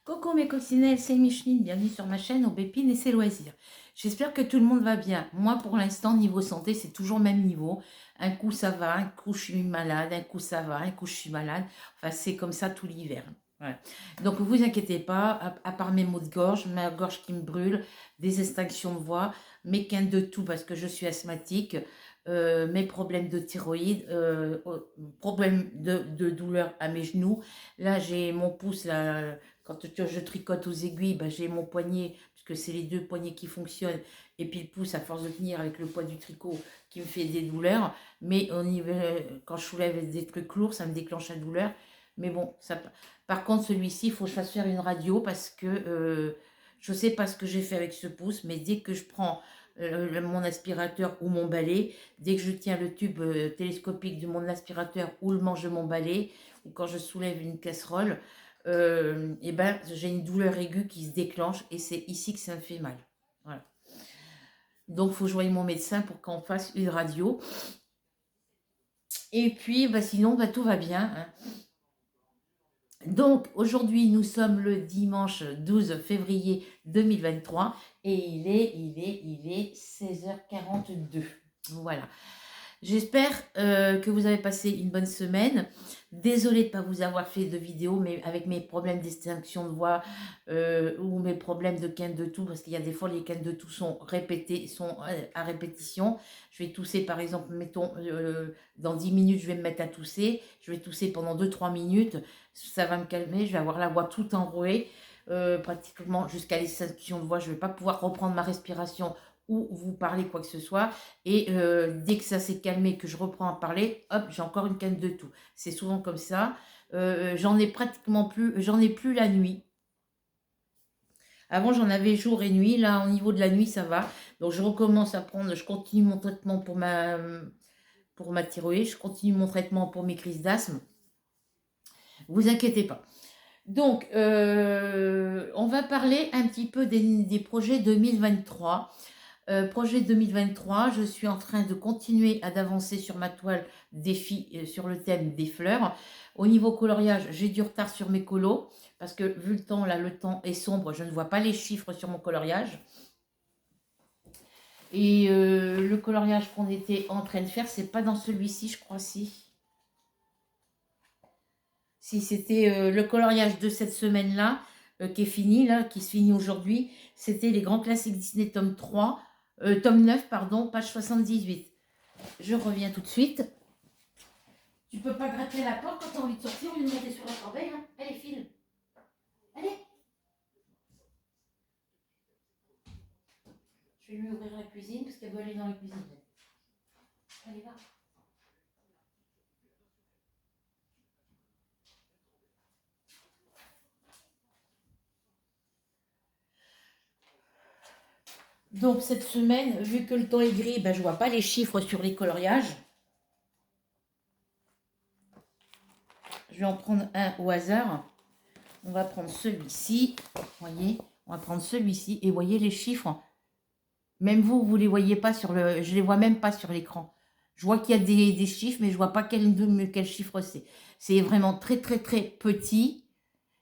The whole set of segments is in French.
Coucou mes coccinelles, c'est Micheline, bienvenue sur ma chaîne Aubépine et ses loisirs. J'espère que tout le monde va bien. Moi pour l'instant niveau santé c'est toujours le même niveau. Un coup ça va, un coup je suis malade, un coup ça va, un coup je suis malade. Enfin c'est comme ça tout l'hiver. Voilà. Donc vous inquiétez pas, à part mes maux de gorge, ma gorge qui me brûle, des extinctions de voix, mes quintes de toux parce que je suis asthmatique, mes problèmes de thyroïde, problèmes de douleur à mes genoux. Là j'ai mon pouce là. Quand je tricote aux aiguilles, ben, j'ai mon poignet, puisque c'est les deux poignets qui fonctionnent, et puis le pouce, à force de tenir avec le poids du tricot, qui me fait des douleurs. Mais quand je soulève des trucs lourds, ça me déclenche la douleur. Mais bon, ça, par contre, celui-ci, il faut que je fasse faire une radio, parce que je ne sais pas ce que j'ai fait avec ce pouce, mais dès que je prends mon aspirateur ou mon balai, dès que je tiens le tube télescopique de mon aspirateur ou le manche de mon balai, ou quand je soulève une casserole, et ben, j'ai une douleur aiguë qui se déclenche et c'est ici que ça me fait mal. Voilà. Donc, il faut que je voie mon médecin pour qu'on fasse une radio. Et puis, bah, sinon, bah, tout va bien. Hein. Donc, aujourd'hui, nous sommes le dimanche 12 février 2023 et il est 16h42. Voilà. J'espère que vous avez passé une bonne semaine. Désolée de ne pas vous avoir fait de vidéo, mais avec mes problèmes d'extinction de voix ou mes problèmes de quinte de toux, parce qu'il y a des fois les quintes de toux sont répétées, sont à répétition. Je vais tousser par exemple, mettons, dans 10 minutes, je vais me mettre à tousser. Je vais tousser pendant 2-3 minutes. Ça va me calmer, je vais avoir la voix tout enrouée. Pratiquement jusqu'à l'extinction de voix, je ne vais pas pouvoir reprendre ma respiration ou vous parler quoi que ce soit. Et dès que ça s'est calmé, que je reprends à parler, hop, j'ai encore une canne de toux. C'est souvent comme ça. J'en ai pratiquement plus, j'en ai plus la nuit. Avant, j'en avais jour et nuit. Là, au niveau de la nuit, ça va. Donc, je recommence à prendre, je continue mon traitement pour ma thyroïde. Je continue mon traitement pour mes crises d'asthme. Vous inquiétez pas. Donc, on va parler un petit peu des projets 2023. Projet 2023, je suis en train de continuer à d'avancer sur ma toile défi sur le thème des fleurs. Au niveau coloriage, j'ai du retard sur mes colos parce que vu le temps, là, le temps est sombre, je ne vois pas les chiffres sur mon coloriage. Et le coloriage qu'on était en train de faire, c'est pas dans celui-ci, je crois, si. Si c'était le coloriage de cette semaine-là, qui est fini, là, qui se finit aujourd'hui, c'était les grands classiques Disney tome 3, tome 9, pardon, page 78. Je reviens tout de suite. Tu peux pas gratter la porte quand tu as envie de sortir ou de monter sur la corbeille, hein. Allez, file. Allez. Je vais lui ouvrir la cuisine parce qu'elle veut aller dans la cuisine. Allez, va. Donc cette semaine, vu que le temps est gris, ben, je vois pas les chiffres sur les coloriages. Je vais en prendre un au hasard. On va prendre celui-ci. Voyez, on va prendre celui-ci et voyez les chiffres. Même vous les voyez pas sur le... Je les vois même pas sur l'écran. Je vois qu'il y a des chiffres, mais je vois pas quel chiffre c'est. C'est vraiment très, très, très petit.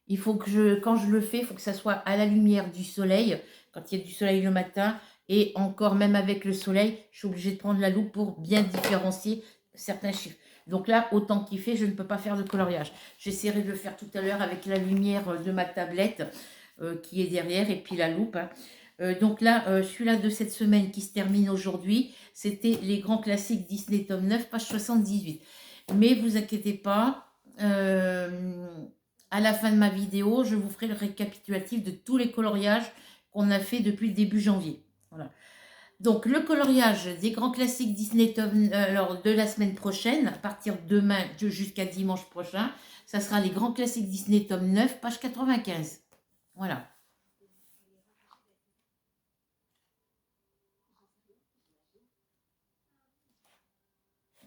Il faut que quand je le fais, il faut que ça soit à la lumière du soleil, quand il y a du soleil le matin. Et encore, même avec le soleil, je suis obligée de prendre la loupe pour bien différencier certains chiffres. Donc là, autant qu'il fait, je ne peux pas faire de coloriage. J'essaierai de le faire tout à l'heure avec la lumière de ma tablette qui est derrière et puis la loupe. Hein. Donc là, celui-là de cette semaine qui se termine aujourd'hui, c'était les grands classiques Disney tome 9, page 78. Mais vous inquiétez pas, à la fin de ma vidéo, je vous ferai le récapitulatif de tous les coloriages qu'on a fait depuis le début janvier. Voilà. Donc le coloriage des grands classiques Disney alors, de la semaine prochaine, à partir de demain jusqu'à dimanche prochain, ça sera les grands classiques Disney tome 9, page 95. Voilà.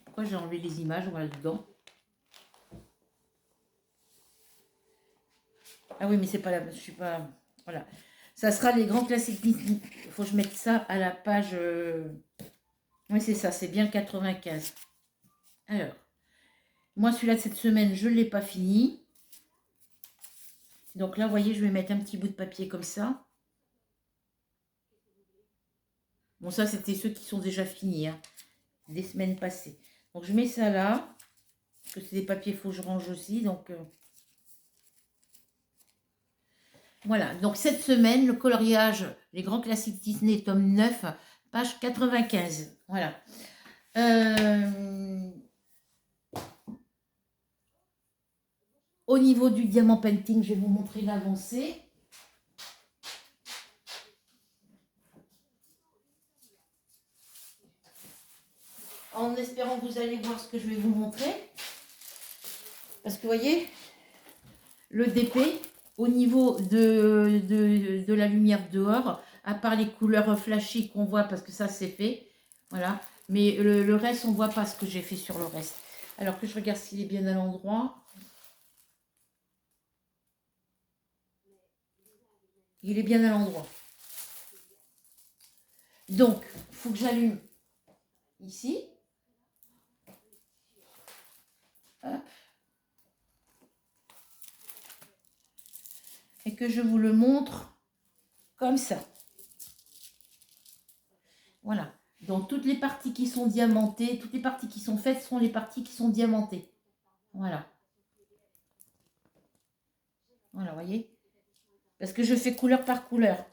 Pourquoi j'ai enlevé les images? On va dedans. Ah oui, mais c'est pas là, je suis pas... Voilà. Ça sera les grands classiques Disney. Il faut que je mette ça à la page... Oui, c'est ça, c'est bien 95. Alors, moi, celui-là de cette semaine, je ne l'ai pas fini. Donc là, vous voyez, je vais mettre un petit bout de papier comme ça. Bon, ça, c'était ceux qui sont déjà finis, hein, des semaines passées. Donc, je mets ça là. Parce que c'est des papiers, il faut que je range aussi. Donc, voilà. Donc, cette semaine, le coloriage, les grands classiques Disney, tome 9, page 95. Voilà. Au niveau du diamant painting, je vais vous montrer l'avancée. En espérant que vous allez voir ce que je vais vous montrer. Parce que vous voyez, le DP, au niveau de la lumière dehors, à part les couleurs flashy qu'on voit, parce que ça c'est fait, voilà. Mais le reste, on ne voit pas ce que j'ai fait sur le reste. Alors que je regarde s'il est bien à l'endroit. Il est bien à l'endroit. Donc, il faut que j'allume ici. Hop. Et que je vous le montre comme ça. Voilà. Donc, toutes les parties qui sont diamantées, toutes les parties qui sont faites sont les parties qui sont diamantées. Voilà. Voilà, vous voyez. Parce que je fais couleur par couleur.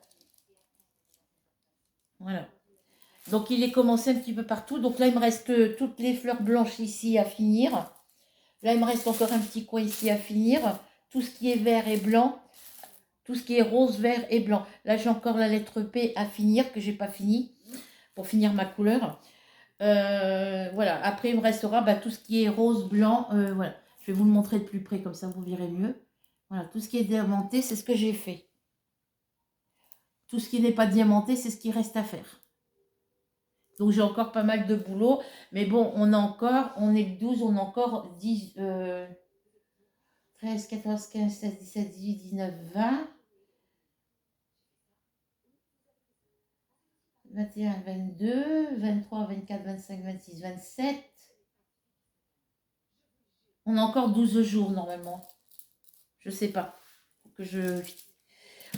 Voilà. Donc, il est commencé un petit peu partout. Donc là, il me reste toutes les fleurs blanches ici à finir. Là, il me reste encore un petit coin ici à finir. Tout ce qui est vert et blanc. Tout ce qui est rose, vert et blanc. Là, j'ai encore la lettre P à finir, que je n'ai pas fini, pour finir ma couleur. Voilà. Après, il me restera tout ce qui est rose, blanc. Voilà. Je vais vous le montrer de plus près, comme ça, vous verrez mieux. Voilà. Tout ce qui est diamanté, c'est ce que j'ai fait. Tout ce qui n'est pas diamanté, c'est ce qui reste à faire. Donc, j'ai encore pas mal de boulot. Mais bon, on est le 12, on a encore 10, 13, 14, 15, 16, 17, 18, 19, 20. 21, 22, 23, 24, 25, 26, 27. On a encore 12 jours normalement. Je sais pas. Faut que je...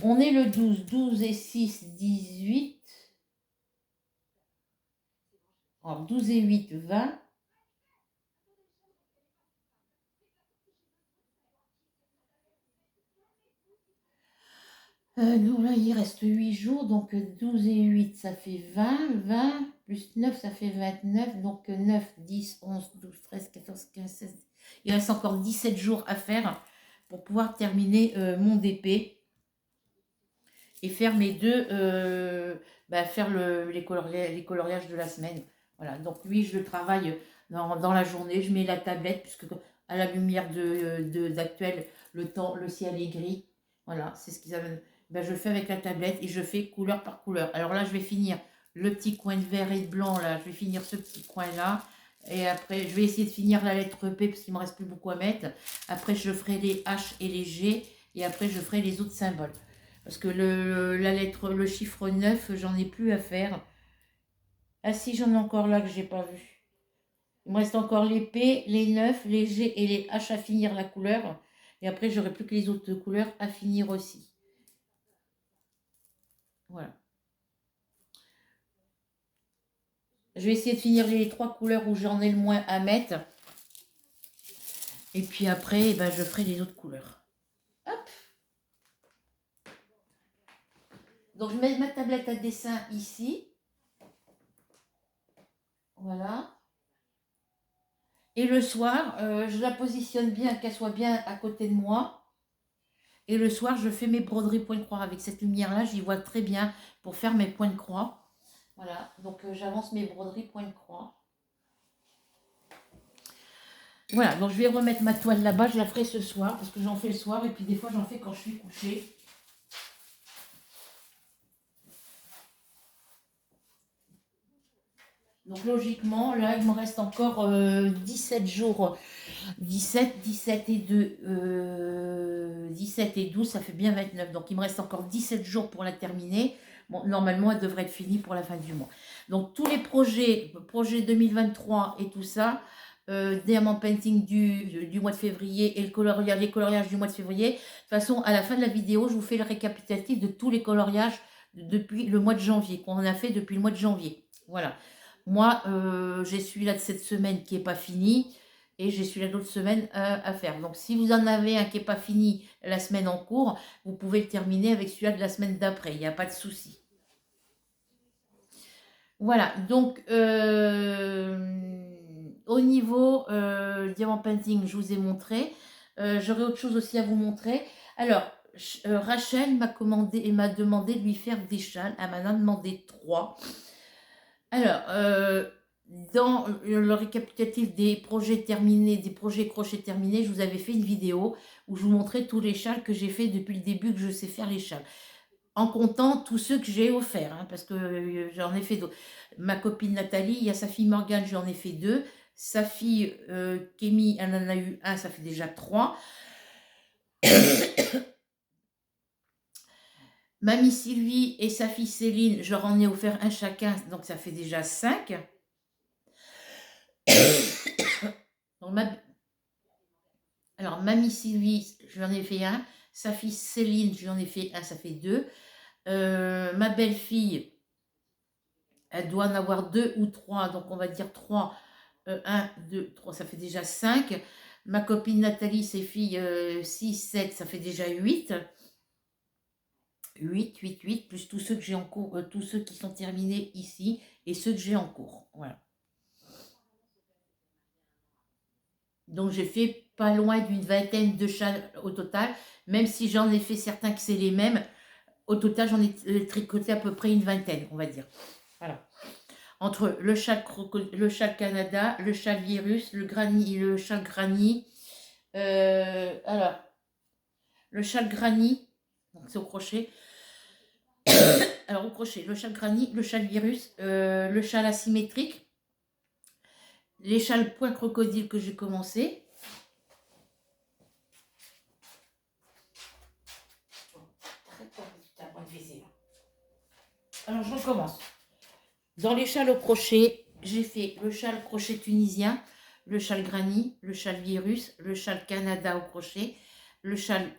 On est le 12. 12 et 6, 18. Alors 12 et 8, 20. Non, là, il reste 8 jours. Donc 12 et 8, ça fait 20. 20 plus 9, ça fait 29. Donc 9, 10, 11, 12, 13, 14, 15, 16. Il reste encore 17 jours à faire pour pouvoir terminer mon DP. Et faire mes deux, faire les coloriages de la semaine. Voilà, donc lui, je le travaille dans la journée. Je mets la tablette, puisque à la lumière d'actuel, le ciel est gris. Voilà, c'est ce qu'ils avaient. Je le fais avec la tablette et je fais couleur par couleur. Alors là, je vais finir le petit coin de vert et de blanc, là. Je vais finir ce petit coin-là. Et après, je vais essayer de finir la lettre P, parce qu'il ne me reste plus beaucoup à mettre. Après, je ferai les H et les G. Et après, je ferai les autres symboles. Parce que le chiffre 9, j'en ai plus à faire. Ah si, j'en ai encore là que j'ai pas vu. Il me reste encore les P, les 9, les G et les H à finir la couleur. Et après, j'aurai plus que les autres couleurs à finir aussi. Voilà. Je vais essayer de finir les 3 couleurs où j'en ai le moins à mettre. Et puis après, je ferai les autres couleurs. Hop. Donc, je mets ma tablette à dessin ici. Voilà. Et le soir, je la positionne bien, qu'elle soit bien à côté de moi. Et le soir, je fais mes broderies point de croix. Avec cette lumière-là, j'y vois très bien pour faire mes points de croix. Voilà, donc j'avance mes broderies point de croix. Voilà, donc je vais remettre ma toile là-bas. Je la ferai ce soir, parce que j'en fais le soir. Et puis des fois, j'en fais quand je suis couchée. Donc logiquement, là, il me reste encore 17 jours. 17 et 2, 17 et 12, ça fait bien 29. Donc il me reste encore 17 jours pour la terminer. Bon, normalement, elle devrait être finie pour la fin du mois. Donc tous les projets 2023 et tout ça, diamant painting du mois de février et les coloriages du mois de février. De toute façon, à la fin de la vidéo, je vous fais le récapitulatif de tous les coloriages depuis le mois de janvier, qu'on a fait depuis le mois de janvier. Voilà. Moi, j'ai celui-là de cette semaine qui n'est pas fini et j'ai celui-là d'autre semaine à faire. Donc, si vous en avez un qui n'est pas fini la semaine en cours, vous pouvez le terminer avec celui-là de la semaine d'après. Il n'y a pas de souci. Voilà, donc au niveau diamant painting, je vous ai montré. J'aurai autre chose aussi à vous montrer. Alors, Rachel m'a commandé et m'a demandé de lui faire des châles. Elle m'en a demandé 3. Alors, dans le récapitulatif des projets terminés, des projets crochets terminés, je vous avais fait une vidéo où je vous montrais tous les châles que j'ai fait depuis le début que je sais faire les châles. En comptant tous ceux que j'ai offerts, hein, parce que j'en ai fait d'autres. Ma copine Nathalie, il y a sa fille Morgane, j'en ai fait 2. Sa fille Kémy, elle en a eu 1, ça fait déjà 3. Mamie Sylvie et sa fille Céline, je leur en ai offert un chacun, donc ça fait déjà 5. Alors, Mamie Sylvie, je lui en ai fait 1. Sa fille Céline, je lui en ai fait 1, ça fait 2. Ma belle-fille, elle doit en avoir 2 ou 3, donc on va dire 3. 1, 2, 3, ça fait déjà 5. Ma copine Nathalie, ses filles 6, 7, ça fait déjà 8. 8, plus tous ceux que j'ai en cours, tous ceux qui sont terminés ici et ceux que j'ai en cours. Voilà. Donc j'ai fait pas loin d'une vingtaine de châles au total, même si j'en ai fait certains que c'est les mêmes. Au total, j'en ai tricoté à peu près une vingtaine, on va dire. Voilà. Entre le châle Canada, le châle virus, le châle granny. Alors, le châle granny, donc c'est au crochet. Alors au crochet, le châle granny, le châle virus, le châle asymétrique, les châles point crocodile que j'ai commencé. Alors je recommence. Dans les châles au crochet, j'ai fait le châle crochet tunisien, le châle granny, le châle virus, le châle Canada au crochet, le châle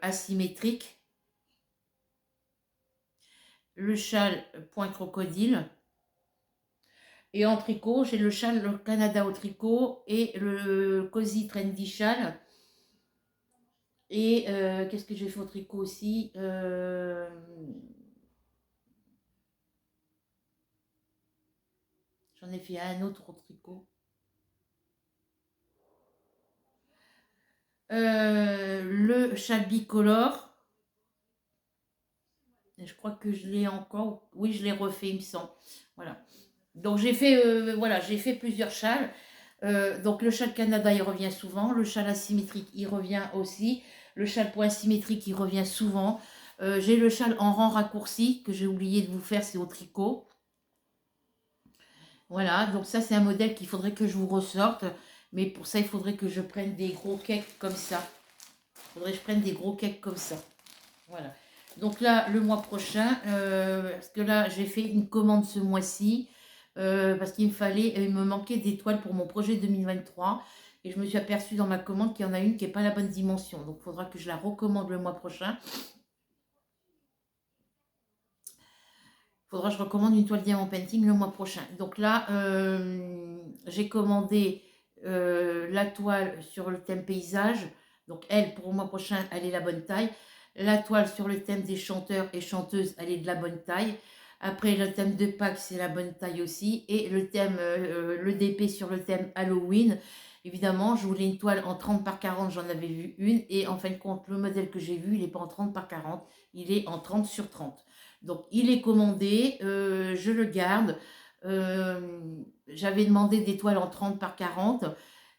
asymétrique, le châle point crocodile. Et en tricot, j'ai le châle Canada au tricot et le Cozy Trendy châle. Et qu'est-ce que j'ai fait au tricot aussi J'en ai fait un autre au tricot. Le châle bicolore. Je crois que je l'ai encore. Oui, je l'ai refait, il me semble. Voilà. Donc j'ai fait, voilà, j'ai fait plusieurs châles. Donc le châle Canada, il revient souvent. Le châle asymétrique, il revient aussi. Le châle point symétrique, il revient souvent. J'ai le châle en rang raccourci que j'ai oublié de vous faire, c'est au tricot. Voilà, donc ça c'est un modèle qu'il faudrait que je vous ressorte. Mais pour ça, il faudrait que je prenne des gros cakes comme ça. Il faudrait que je prenne des gros cakes comme ça. Voilà. Donc là, le mois prochain, parce que là, j'ai fait une commande ce mois-ci, parce qu'il me manquait des toiles pour mon projet 2023. Et je me suis aperçue dans ma commande qu'il y en a une qui n'est pas la bonne dimension. Donc, il faudra que je la recommande le mois prochain. Il faudra que je recommande une toile diamant painting le mois prochain. Donc là, j'ai commandé la toile sur le thème paysage. Donc elle, pour le mois prochain, elle est la bonne taille. La toile sur le thème des chanteurs et chanteuses, elle est de la bonne taille. Après, le thème de Pâques, c'est la bonne taille aussi. Et le thème, le DP sur le thème Halloween, évidemment, je voulais une toile en 30 par 40, j'en avais vu une. Et en fin de compte, le modèle que j'ai vu, il n'est pas en 30 par 40, il est en 30 sur 30. Donc, il est commandé, je le garde. J'avais demandé des toiles en 30 par 40,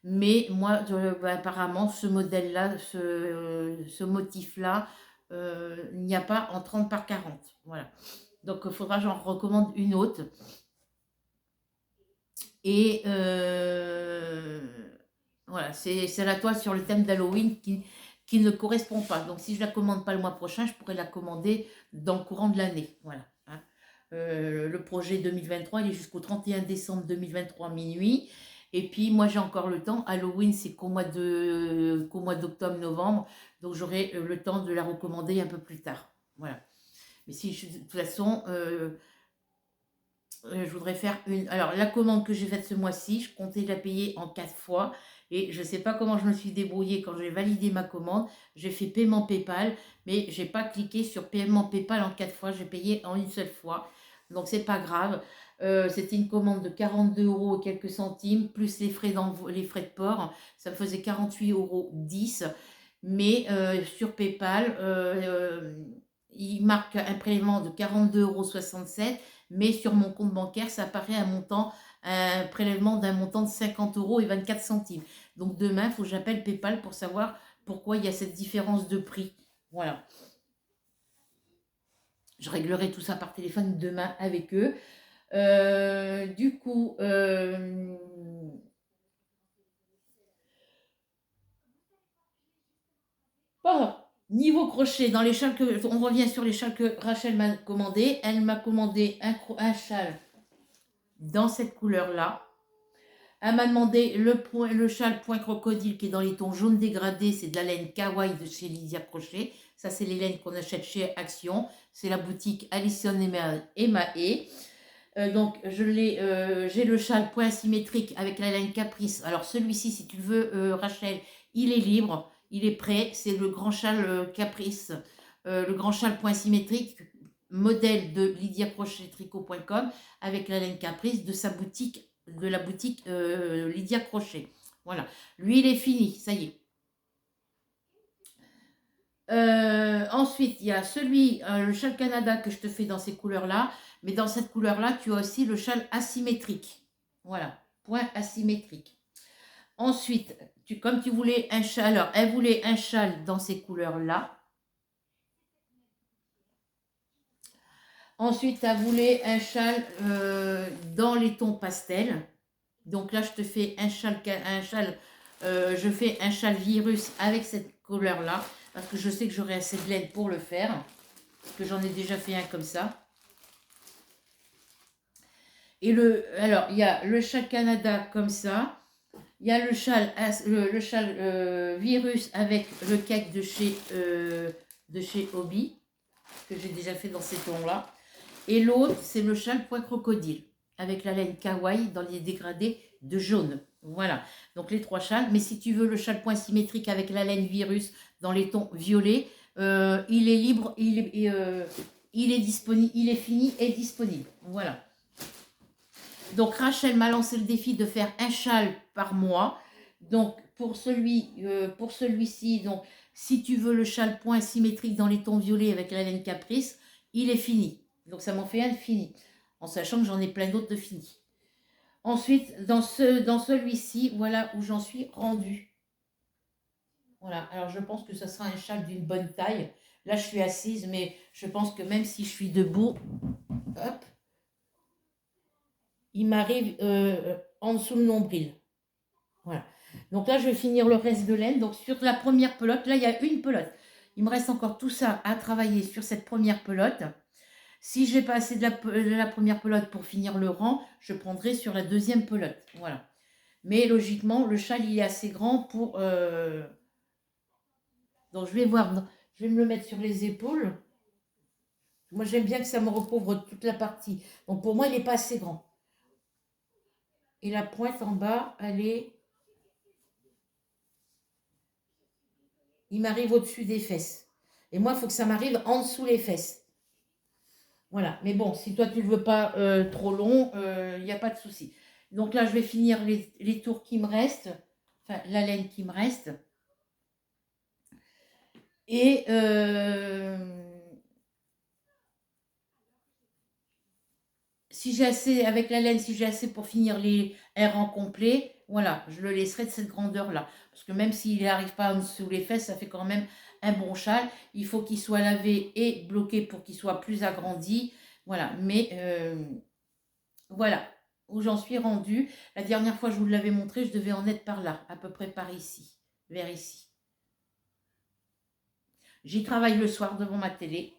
mais moi, apparemment, ce modèle-là, ce motif-là, il n'y a pas en 30 par 40. Voilà. Donc, il faudra que j'en recommande une autre. Et voilà, c'est la toile sur le thème d'Halloween qui ne correspond pas. Donc, si je ne la commande pas le mois prochain, je pourrais la commander dans le courant de l'année. Voilà. Hein. Le projet 2023, il est jusqu'au 31 décembre 2023 minuit. Et puis, moi, j'ai encore le temps. Halloween, c'est qu'au mois d'octobre, novembre. Donc, j'aurai le temps de la recommander un peu plus tard. Voilà. Mais si, de toute façon, je voudrais faire une... Alors, la commande que j'ai faite ce mois-ci, je comptais la payer en 4 fois. Et je ne sais pas comment je me suis débrouillée quand j'ai validé ma commande. J'ai fait paiement PayPal, mais je n'ai pas cliqué sur paiement PayPal en 4 fois. J'ai payé en une seule fois. Donc, c'est pas grave. C'était une commande de 42 euros et quelques centimes, plus les frais de port. Ça me faisait 48,10 euros. Mais sur PayPal, il marque un prélèvement de 42,67 euros. Mais sur mon compte bancaire, ça apparaît un prélèvement d'un montant de 50 euros et 24 centimes. Donc demain, il faut que j'appelle PayPal pour savoir pourquoi il y a cette différence de prix. Voilà. Je réglerai tout ça par téléphone demain avec eux. Du coup, bon, niveau crochet, dans les châles on revient sur les châles que Rachel m'a commandé. Elle m'a commandé un châle dans cette couleur-là. Elle m'a demandé le châle point crocodile qui est dans les tons jaunes dégradés. C'est de la laine kawaii de chez Lydia Crochet. Ça, c'est les laines qu'on achète chez Action. C'est la boutique Alison et Mahé. Donc, j'ai le châle point symétrique avec la laine Caprice. Alors, celui-ci, si tu le veux, Rachel, il est libre. Il est prêt. C'est le grand châle Caprice. Le grand châle point symétrique, modèle de lydiacrochettricot.com avec la laine Caprice de la boutique Lydia Crochet. Voilà. Lui, il est fini. Ça y est. Ensuite, il y a le châle Canada que je te fais dans ces couleurs-là. Mais dans cette couleur-là, tu as aussi le châle asymétrique. Voilà, point asymétrique. Ensuite, comme tu voulais un châle, alors elle voulait un châle dans ces couleurs-là. Ensuite, elle voulait un châle dans les tons pastels. Donc là, je te fais je fais un châle virus avec cette couleur-là. Parce que je sais que j'aurai assez de laine pour le faire. Parce que j'en ai déjà fait un comme ça. Et alors, il y a le châle Canada comme ça. Il y a le châle virus avec le cake de chez Hobby, que j'ai déjà fait dans ces tons-là. Et l'autre, c'est le châle point crocodile, avec la laine kawaii dans les dégradés de jaune. Voilà, donc les 3 châles. Mais si tu veux le châle point symétrique avec la laine virus dans les tons violets, il est libre, il est disponible, il est fini et disponible. Voilà. Donc Rachel m'a lancé le défi de faire un châle par mois. Donc pour celui-ci, donc si tu veux le châle point symétrique dans les tons violets avec la laine Caprice, il est fini. Donc ça m'en fait un de fini, en sachant que j'en ai plein d'autres de finis. Ensuite, dans celui-ci, voilà où j'en suis rendue. Voilà, alors je pense que ça sera un châle d'une bonne taille. Là, je suis assise, mais je pense que même si je suis debout, hop, il m'arrive en dessous le nombril. Voilà. Donc là, je vais finir le reste de laine. Donc sur la première pelote, là, il y a une pelote. Il me reste encore tout ça à travailler sur cette première pelote. Si je n'ai pas assez de la première pelote pour finir le rang, je prendrai sur la deuxième pelote. Voilà. Mais logiquement, le châle, il est assez grand pour... Donc je vais voir, je vais me le mettre sur les épaules. Moi, j'aime bien que ça me recouvre toute la partie. Donc pour moi, il n'est pas assez grand. Et la pointe en bas, elle est... Il m'arrive au-dessus des fesses. Et moi, il faut que ça m'arrive en dessous les fesses. Voilà. Mais bon, si toi, tu ne le veux pas trop long, il n'y a pas de souci. Donc là, je vais finir les tours qui me restent. Enfin, la laine qui me reste. Et si j'ai assez, avec la laine, si j'ai assez pour finir les rangs complets, voilà, je le laisserai de cette grandeur-là. Parce que même s'il n'arrive pas en dessous les fesses, ça fait quand même un bon châle. Il faut qu'il soit lavé et bloqué pour qu'il soit plus agrandi. Voilà, mais voilà où j'en suis rendue. La dernière fois, je vous l'avais montré, je devais en être par là, à peu près par ici, vers ici. J'y travaille le soir devant ma télé.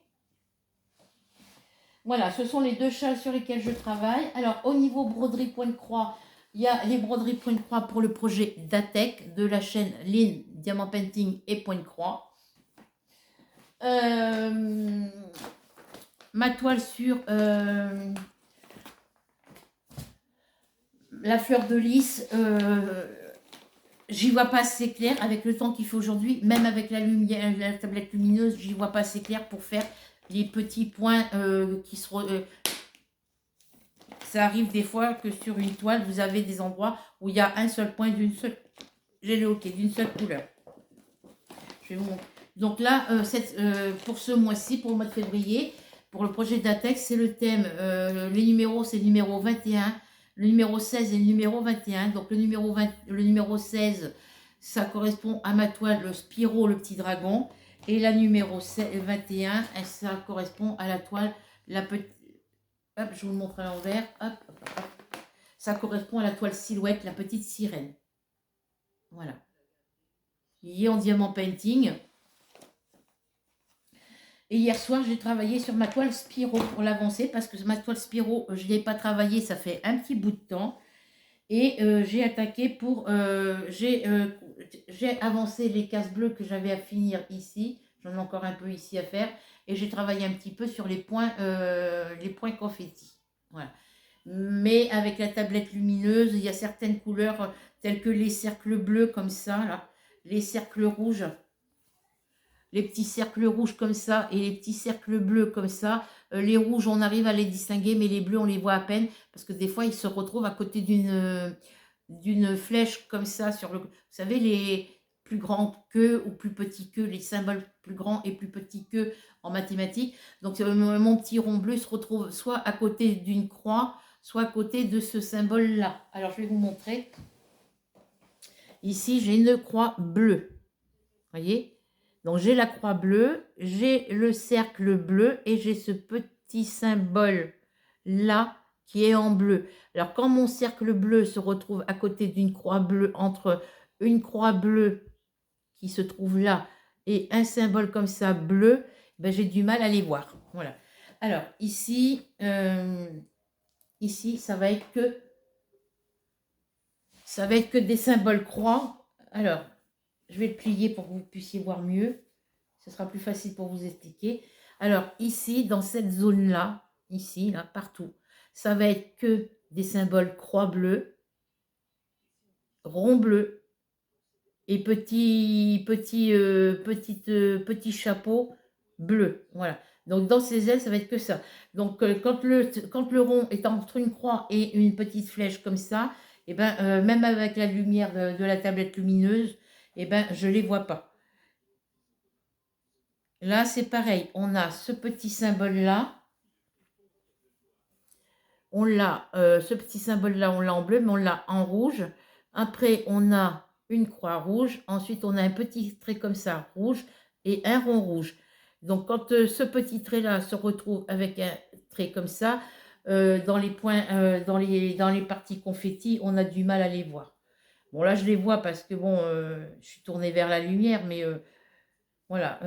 Voilà, ce sont les 2 châles sur lesquels je travaille. Alors, au niveau broderie point de croix, Il y a les broderies point de croix pour le projet Datec de la chaîne Lynn Diamant Painting et point de croix. Ma toile sur la fleur de lys, j'y vois pas assez clair avec le temps qu'il fait aujourd'hui, même avec la lumière, la tablette lumineuse, j'y vois pas assez clair pour faire les petits points qui se... ça arrive des fois que sur une toile, vous avez des endroits où il y a un seul point d'une seule... J'ai le OK, d'une seule couleur. Je vais vous montrer. Donc là, pour ce mois-ci, pour le mois de février, pour le projet d'Atex, c'est le thème. Les numéros, c'est le numéro 21, le numéro 16 et le numéro 21. Donc le numéro 16, ça correspond à ma toile, le Spiro, le petit dragon. Et la numéro 21, ça correspond à la toile, la petite... Hop, je vous le montre à l'envers. Hop, hop, hop. Ça correspond à la toile silhouette, la petite sirène. Voilà. Il est en diamant painting. Et hier soir, j'ai travaillé sur ma toile Spiro pour l'avancer parce que ma toile Spiro, je ne l'ai pas travaillée, ça fait un petit bout de temps. Et j'ai attaqué pour... j'ai avancé les cases bleues que j'avais à finir ici. J'en ai encore un peu ici à faire. Et j'ai travaillé un petit peu sur les points confetti. Voilà. Mais avec la tablette lumineuse, il y a certaines couleurs telles que les cercles bleus comme ça, là, les cercles rouges. Les petits cercles rouges comme ça et les petits cercles bleus comme ça. Les rouges, on arrive à les distinguer, mais les bleus, on les voit à peine parce que des fois, ils se retrouvent à côté d'une flèche comme ça sur le... Vous savez, les plus grands que ou plus petits que, les symboles plus grands et plus petits que en mathématiques. Donc, mon petit rond bleu se retrouve soit à côté d'une croix, soit à côté de ce symbole-là. Alors, je vais vous montrer. Ici, j'ai une croix bleue. Voyez ? Donc, j'ai la croix bleue, j'ai le cercle bleu et j'ai ce petit symbole là qui est en bleu. Alors, quand mon cercle bleu se retrouve à côté d'une croix bleue, entre une croix bleue qui se trouve là et un symbole comme ça bleu, ben, j'ai du mal à les voir. Voilà. Alors, ici, ça va être que des symboles croix. Alors, je vais le plier pour que vous puissiez voir mieux. Ce sera plus facile pour vous expliquer. Alors, ici, dans cette zone-là, ici, là, partout, ça va être que des symboles croix bleu, rond bleu et petit chapeau bleu. Voilà. Donc, dans ces ailes, ça va être que ça. Donc, quand le rond est entre une croix et une petite flèche comme ça, et ben, même avec la lumière de la tablette lumineuse, et ben, je ne les vois pas. Là, c'est pareil. On a ce petit symbole-là. On l'a, ce petit symbole-là, on l'a en bleu, mais on l'a en rouge. Après, on a une croix rouge. Ensuite, on a un petit trait comme ça, rouge, et un rond rouge. Donc, quand ce petit trait-là se retrouve avec un trait comme ça, dans les points, dans les parties confettis, on a du mal à les voir. Bon, là, je les vois parce que, bon, je suis tournée vers la lumière, mais... voilà,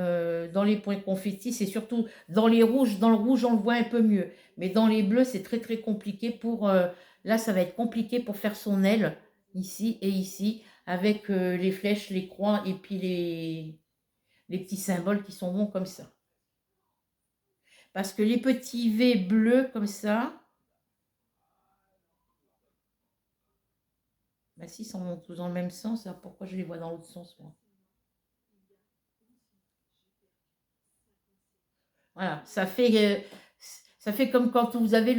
dans les points confettis, c'est surtout dans les rouges. Dans le rouge, on le voit un peu mieux. Mais dans les bleus, c'est très très compliqué pour... là, ça va être compliqué pour faire son aile, ici et ici, avec les flèches, les croix et puis les petits symboles qui sont bons comme ça. Parce que les petits V bleus comme ça... Bah si, ils sont tous dans le même sens. Alors pourquoi je les vois dans l'autre sens, moi? Voilà, ça fait comme quand vous avez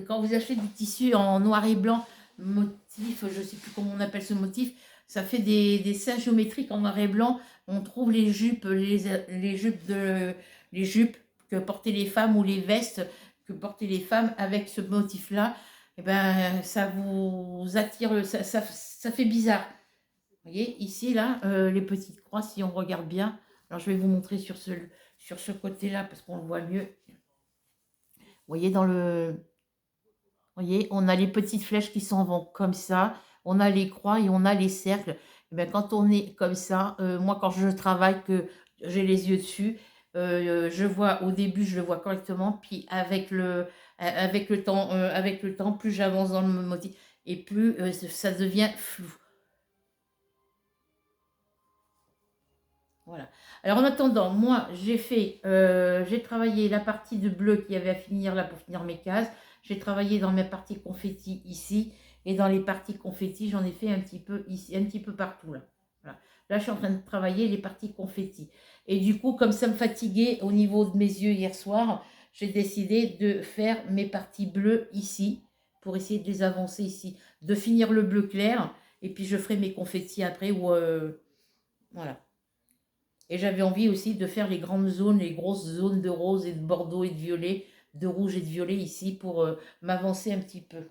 quand vous achetez du tissu en noir et blanc, motif, je ne sais plus comment on appelle ce motif, ça fait des dessins géométriques en noir et blanc. On trouve les jupes, les jupes que portaient les femmes ou les vestes que portaient les femmes avec ce motif-là. Et ben, ça vous attire, ça fait bizarre. Vous voyez, ici, là, les petites croix, si on regarde bien, alors je vais vous montrer sur ce côté-là, parce qu'on le voit mieux. Vous voyez, voyez, on a les petites flèches qui s'en vont comme ça. On a les croix et on a les cercles. Et bien, quand on est comme ça, moi, quand je travaille, que j'ai les yeux dessus, je vois, au début, je le vois correctement. Puis, avec le temps, plus j'avance dans le motif, et plus ça devient flou. Voilà. Alors en attendant, moi j'ai travaillé la partie de bleu qu'il y avait à finir là pour finir mes cases. J'ai travaillé dans mes parties confetti ici et dans les parties confetti, j'en ai fait un petit peu ici, un petit peu partout là. Voilà. Là, je suis en train de travailler les parties confetti. Et du coup, comme ça me fatiguait au niveau de mes yeux hier soir, j'ai décidé de faire mes parties bleues ici pour essayer de les avancer ici, de finir le bleu clair et puis je ferai mes confettis après ou voilà. Et j'avais envie aussi de faire les grandes zones, les grosses zones de rose et de bordeaux et de violet, de rouge et de violet ici pour m'avancer un petit peu. Vous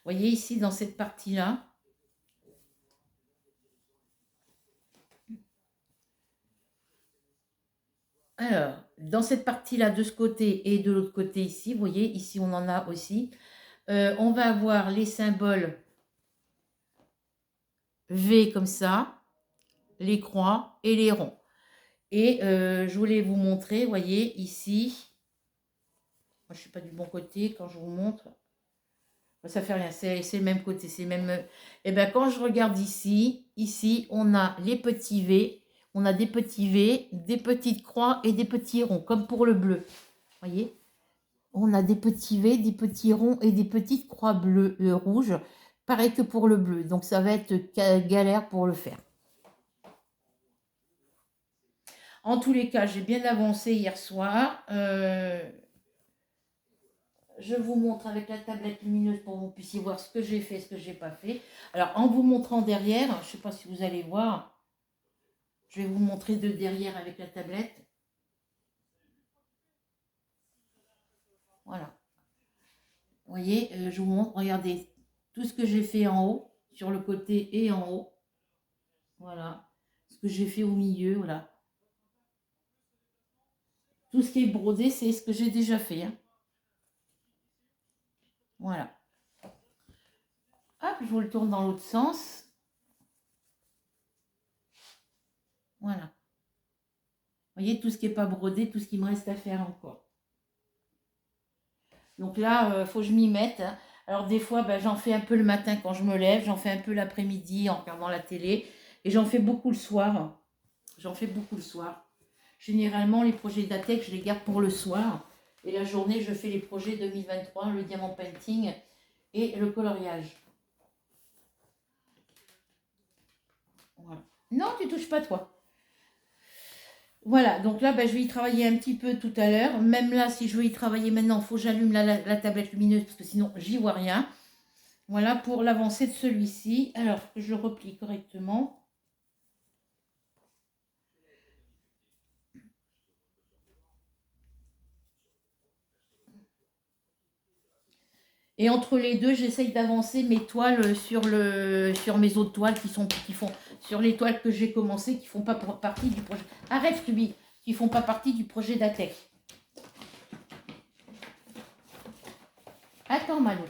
voyez ici dans cette partie-là, alors dans cette partie-là de ce côté et de l'autre côté ici, vous voyez ici on en a aussi, on va avoir les symboles V comme ça, les croix et les ronds. Et je voulais vous montrer, vous voyez ici, moi je ne suis pas du bon côté quand je vous montre. Ça fait rien, c'est le même côté, c'est même... Et bien quand je regarde ici, on a les petits V, on a des petits V, des petites croix et des petits ronds, comme pour le bleu. Voyez, on a des petits V, des petits ronds et des petites croix bleues, rouges, pareil que pour le bleu. Donc ça va être galère pour le faire. En tous les cas, j'ai bien avancé hier soir. Je vous montre avec la tablette lumineuse pour que vous puissiez voir ce que j'ai fait, ce que j'ai pas fait. Alors, en vous montrant derrière, je ne sais pas si vous allez voir, je vais vous montrer de derrière avec la tablette. Voilà. Vous voyez, je vous montre, regardez, tout ce que j'ai fait en haut, sur le côté et en haut. Voilà. Ce que j'ai fait au milieu, voilà. Tout ce qui est brodé, c'est ce que j'ai déjà fait. Hein. Voilà. Hop, je vous le tourne dans l'autre sens. Voilà. Vous voyez, tout ce qui n'est pas brodé, tout ce qui me reste à faire encore. Donc là, il faut que je m'y mette. Hein. Alors des fois, j'en fais un peu le matin quand je me lève, j'en fais un peu l'après-midi en regardant la télé, et j'en fais beaucoup le soir. J'en fais beaucoup le soir. Généralement, les projets d'ATEC, je les garde pour le soir. Et la journée, je fais les projets 2023, le diamant painting et le coloriage. Voilà. Non, tu touches pas toi. Voilà, donc là, je vais y travailler un petit peu tout à l'heure. Même là, si je veux y travailler maintenant, il faut que j'allume la tablette lumineuse parce que sinon, j'y vois rien. Voilà pour l'avancée de celui-ci. Alors, que je le replie correctement. Et entre les deux, j'essaye d'avancer mes toiles sur mes autres toiles qui font sur les toiles que j'ai commencées, qui font pas partie du projet. Arrête, Ruby, qui font pas partie du projet d'ATEC. Attends, Manu.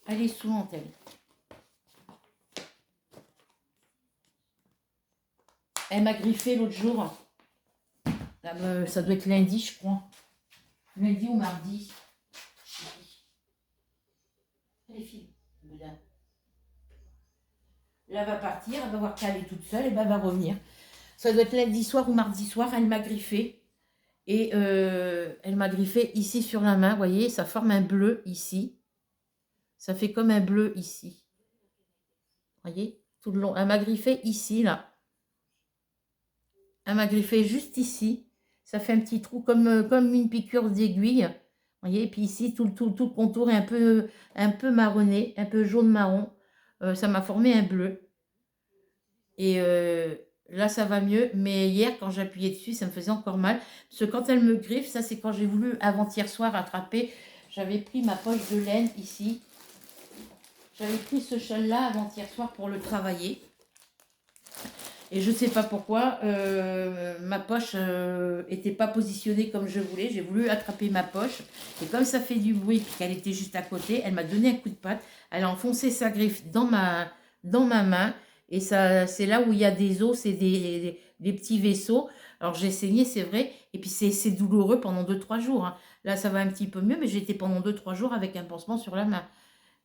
Elle est souvent, elle. Elle m'a griffé l'autre jour. Ça doit être lundi, je crois. Lundi ou mardi. Les filles. Là, elle va partir, elle va voir qu'elle est toute seule et elle va revenir. Ça doit être lundi soir ou mardi soir, elle m'a griffé. Et elle m'a griffé ici sur la main, vous voyez, ça forme un bleu ici. Ça fait comme un bleu ici. Vous voyez, tout le long. Elle m'a griffé ici, là. Elle m'a griffé juste ici. Ça fait un petit trou comme une piqûre d'aiguille. Vous voyez, et puis ici, tout le contour est un peu marronné, un peu jaune-marron. Ça m'a formé un bleu. Et là, ça va mieux. Mais hier, quand j'appuyais dessus, ça me faisait encore mal. Parce que quand elle me griffe, ça, c'est quand j'ai voulu, avant-hier soir, attraper. J'avais pris ma poche de laine ici. J'avais pris ce châle-là avant-hier soir pour le travailler. Et je ne sais pas pourquoi, ma poche n'était pas positionnée comme je voulais. J'ai voulu attraper ma poche. Et comme ça fait du bruit, puis qu'elle était juste à côté, elle m'a donné un coup de patte. Elle a enfoncé sa griffe dans ma main. Et ça, c'est là où il y a des os, c'est des petits vaisseaux. Alors j'ai saigné, c'est vrai, et puis c'est douloureux pendant 2-3 jours, hein. Là, ça va un petit peu mieux, mais j'étais pendant 2-3 jours avec un pansement sur la main.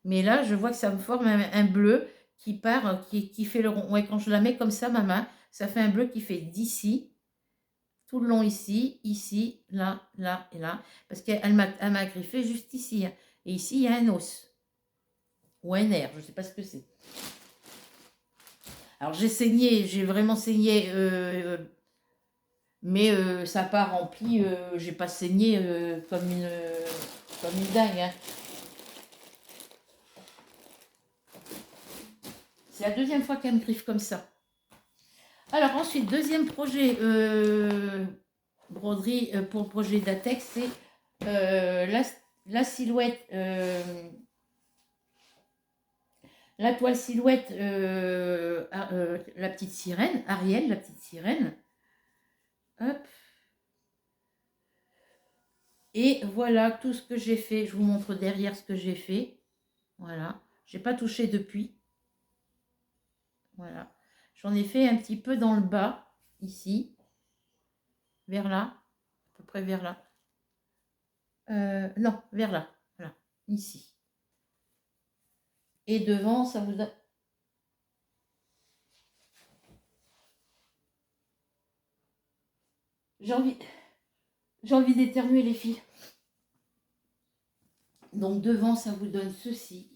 Mais là, je vois que ça me forme un bleu qui part, qui fait le rond. Ouais, quand je la mets comme ça, ma main, ça fait un bleu qui fait d'ici, tout le long ici, ici, là, là et là. Parce qu'elle m'a griffé juste ici, hein. Et ici, il y a un os. Ou un nerf, je ne sais pas ce que c'est. Alors j'ai saigné, j'ai vraiment saigné, mais ça n'a pas rempli, j'ai pas saigné comme une dingue, hein. C'est la deuxième fois qu'elle me griffe comme ça. Alors ensuite, deuxième projet broderie pour le projet d'Atex, c'est la silhouette, la toile silhouette, la petite sirène, Ariel, la petite sirène. Hop. Et voilà tout ce que j'ai fait. Je vous montre derrière ce que j'ai fait. Voilà. J'ai pas touché depuis. Voilà. J'en ai fait un petit peu dans le bas, ici, vers là, à peu près vers là. Non, vers là. Voilà, ici. Et devant, ça vous a... J'ai envie d'éternuer les filles. Donc devant, ça vous donne ceci.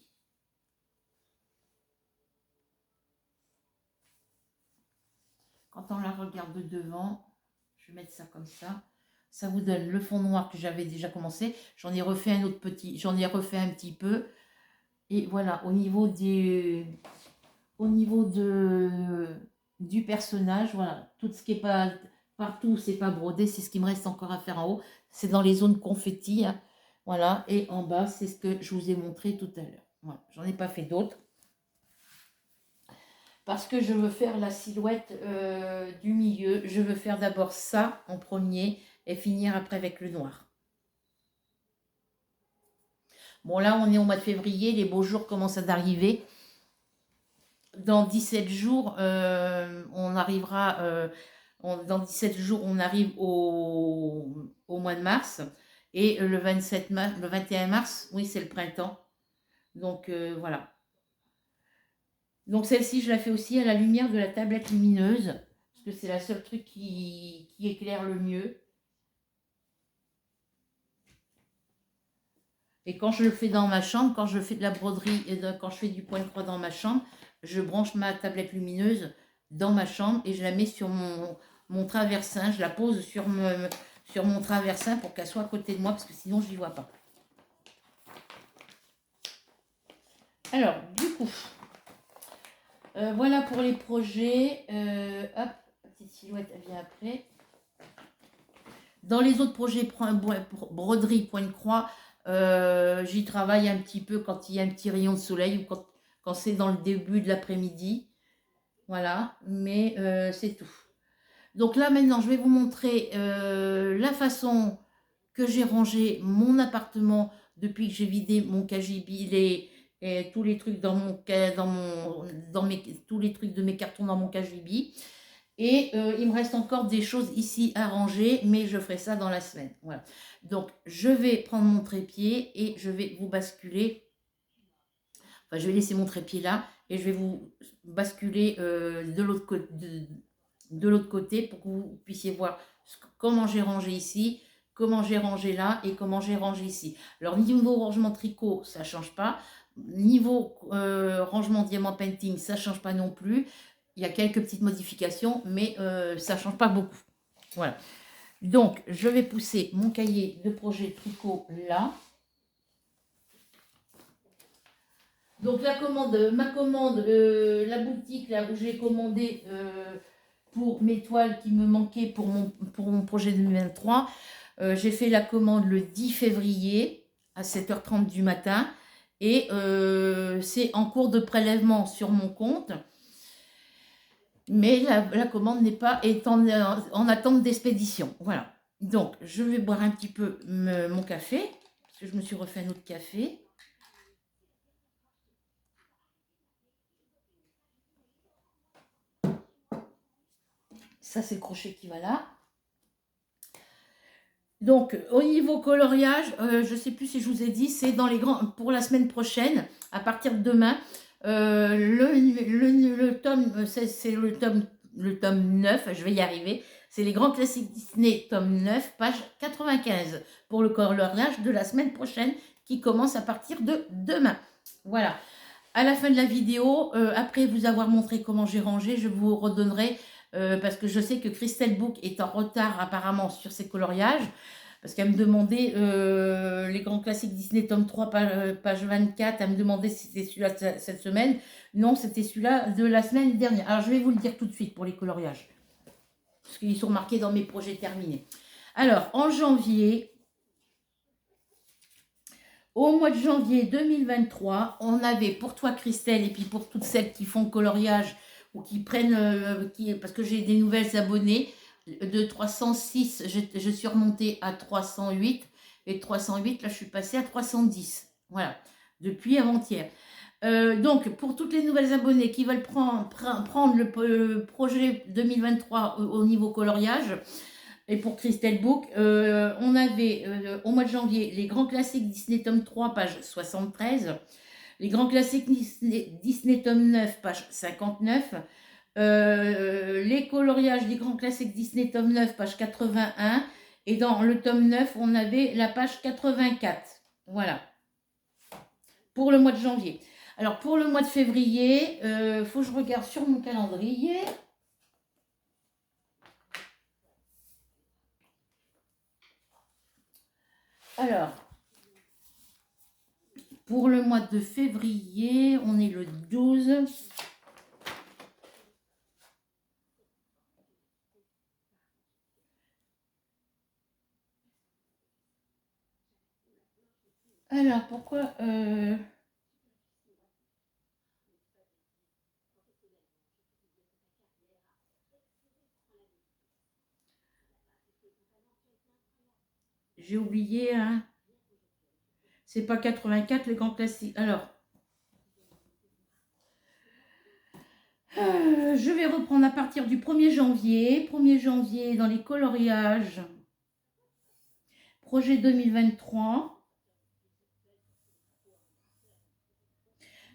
Quand on la regarde de devant, je vais mettre ça comme ça. Ça vous donne le fond noir que j'avais déjà commencé. J'en ai refait un autre petit, j'en ai refait un petit peu. Et voilà, au niveau du personnage, voilà, tout ce qui est pas partout, c'est pas brodé, c'est ce qui me reste encore à faire en haut. C'est dans les zones confetti, hein. Voilà, et en bas, c'est ce que je vous ai montré tout à l'heure. Voilà, j'en ai pas fait d'autres. Parce que je veux faire la silhouette du milieu. Je veux faire d'abord ça en premier et finir après avec le noir. Bon, là, on est au mois de février, les beaux jours commencent à arriver. Dans 17 jours, on arrivera, dans 17 jours, on arrive au mois de mars. Et le 21 mars, oui, c'est le printemps. Donc, voilà. Donc, celle-ci, je la fais aussi à la lumière de la tablette lumineuse. Parce que c'est la seule truc qui éclaire le mieux. Et quand je le fais dans ma chambre, quand je fais de la broderie et quand je fais du point-croix dans ma chambre, je branche ma tablette lumineuse dans ma chambre et je la mets sur mon traversin. Je la pose sur mon traversin pour qu'elle soit à côté de moi parce que sinon je n'y vois pas. Alors, du coup, voilà pour les projets. Hop, la petite silhouette, elle vient après. Dans les autres projets broderie, point-croix, j'y travaille un petit peu quand il y a un petit rayon de soleil ou quand c'est dans le début de l'après-midi. Voilà, mais c'est tout. Donc là, maintenant, je vais vous montrer la façon que j'ai rangé mon appartement depuis que j'ai vidé mon cagibi, et tous les trucs tous les trucs de mes cartons dans mon cagibi. Et il me reste encore des choses ici à ranger, mais je ferai ça dans la semaine. Voilà. Donc, je vais prendre mon trépied et je vais vous basculer. Enfin, je vais laisser mon trépied là et je vais vous basculer de l'autre côté pour que vous puissiez voir comment j'ai rangé ici, comment j'ai rangé là et comment j'ai rangé ici. Alors, niveau rangement tricot, ça ne change pas. Niveau rangement diamant painting, ça ne change pas non plus. Il y a quelques petites modifications, mais ça ne change pas beaucoup. Voilà. Donc, je vais pousser mon cahier de projet tricot là. Donc, ma commande, la boutique là où j'ai commandé pour mes toiles qui me manquaient pour mon projet 2023, j'ai fait la commande le 10 février à 7h30 du matin. Et c'est en cours de prélèvement sur mon compte. Mais la commande est en attente d'expédition. Voilà. Donc, je vais boire un petit peu mon café, parce que je me suis refait un autre café. Ça, c'est le crochet qui va là. Donc, au niveau coloriage, je ne sais plus si je vous ai dit, c'est dans les grands, pour la semaine prochaine, à partir de demain, le tome, c'est le tome 9, je vais y arriver, c'est les grands classiques Disney, tome 9, page 95, pour le coloriage de la semaine prochaine, qui commence à partir de demain. Voilà. À la fin de la vidéo, après vous avoir montré comment j'ai rangé, je vous redonnerai, parce que je sais que Christelle Book est en retard apparemment sur ses coloriages, parce qu'elle me demandait les grands classiques Disney tome 3, page 24, elle me demandait si c'était celui-là cette semaine. Non, c'était celui-là de la semaine dernière. Alors je vais vous le dire tout de suite pour les coloriages, parce qu'ils sont marqués dans mes projets terminés. Alors, en janvier, au mois de janvier 2023, on avait pour toi Christelle et puis pour toutes celles qui font coloriage ou qui prennent, parce que j'ai des nouvelles abonnées, de 306, je suis remontée à 308 et de 308, là je suis passée à 310. Voilà, depuis avant-hier. Donc, pour toutes les nouvelles abonnées qui veulent prendre le projet 2023 au niveau coloriage, et pour Christelle Book, on avait au mois de janvier les grands classiques Disney tome 3, page 73, les grands classiques Disney tome 9, page 59, les coloriages des grands classiques Disney tome 9, page 81, et dans le tome 9, on avait la page 84. Voilà, pour le mois de janvier. Alors, pour le mois de février, il faut que je regarde sur mon calendrier. Alors, pour le mois de février, on est le 12. Alors, pourquoi j'ai oublié, hein. C'est pas 84, les grands classiques. Alors, je vais reprendre à partir du 1er janvier. 1er janvier, dans les coloriages. Projet 2023.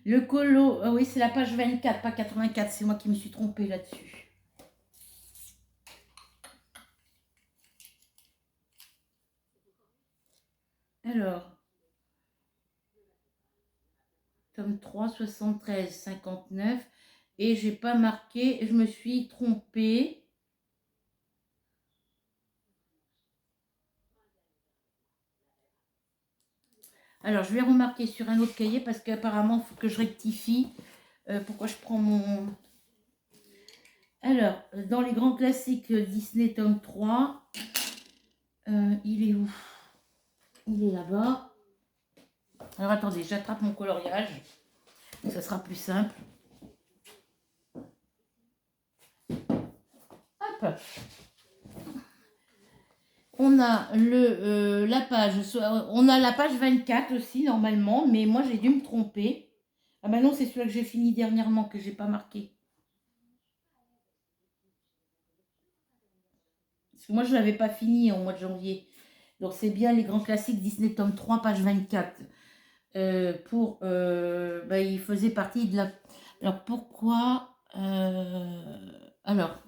Le colo, oui, c'est la page 24, pas 84. C'est moi qui me suis trompée là-dessus. Alors, tome 3, 73, 59. Et j'ai pas marqué, je me suis trompée. Alors, je vais remarquer sur un autre cahier parce qu'apparemment, il faut que je rectifie. Pourquoi je prends mon... Alors, dans les grands classiques Disney tome 3, il est où? Il est là-bas. Alors, attendez, j'attrape mon coloriage. Ça sera plus simple. Hop. On a la page, on a la page 24 aussi normalement, mais moi j'ai dû me tromper. Ah ben non, c'est celui que j'ai fini dernièrement que j'ai pas marqué. Parce que moi je l'avais pas fini au mois de janvier. Donc c'est bien les grands classiques Disney tome 3, page 24. Il faisait partie de la... Alors pourquoi alors,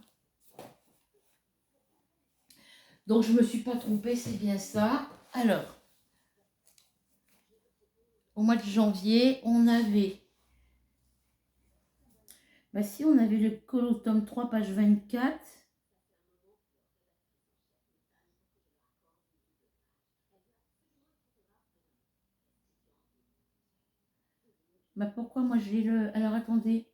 donc je me suis pas trompée, c'est bien ça. Alors, au mois de janvier, on avait... Bah si, on avait le colo tome 3, page 24. Bah pourquoi moi j'ai le... Alors attendez.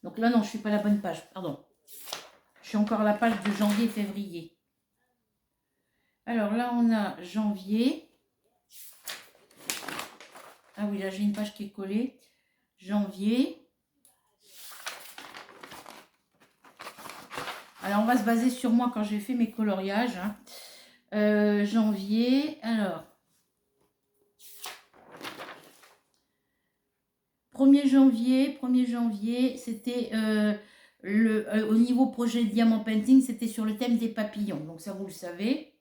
Donc là non, je suis pas à la bonne page, pardon. Je suis encore à la page de janvier-février. Alors là on a janvier. Ah oui, là j'ai une page qui est collée. Janvier. Alors on va se baser sur moi quand j'ai fait mes coloriages. Hein. Janvier, alors... 1er janvier, c'était Au niveau projet Diamant Painting, c'était sur le thème des papillons. Donc ça, vous le savez.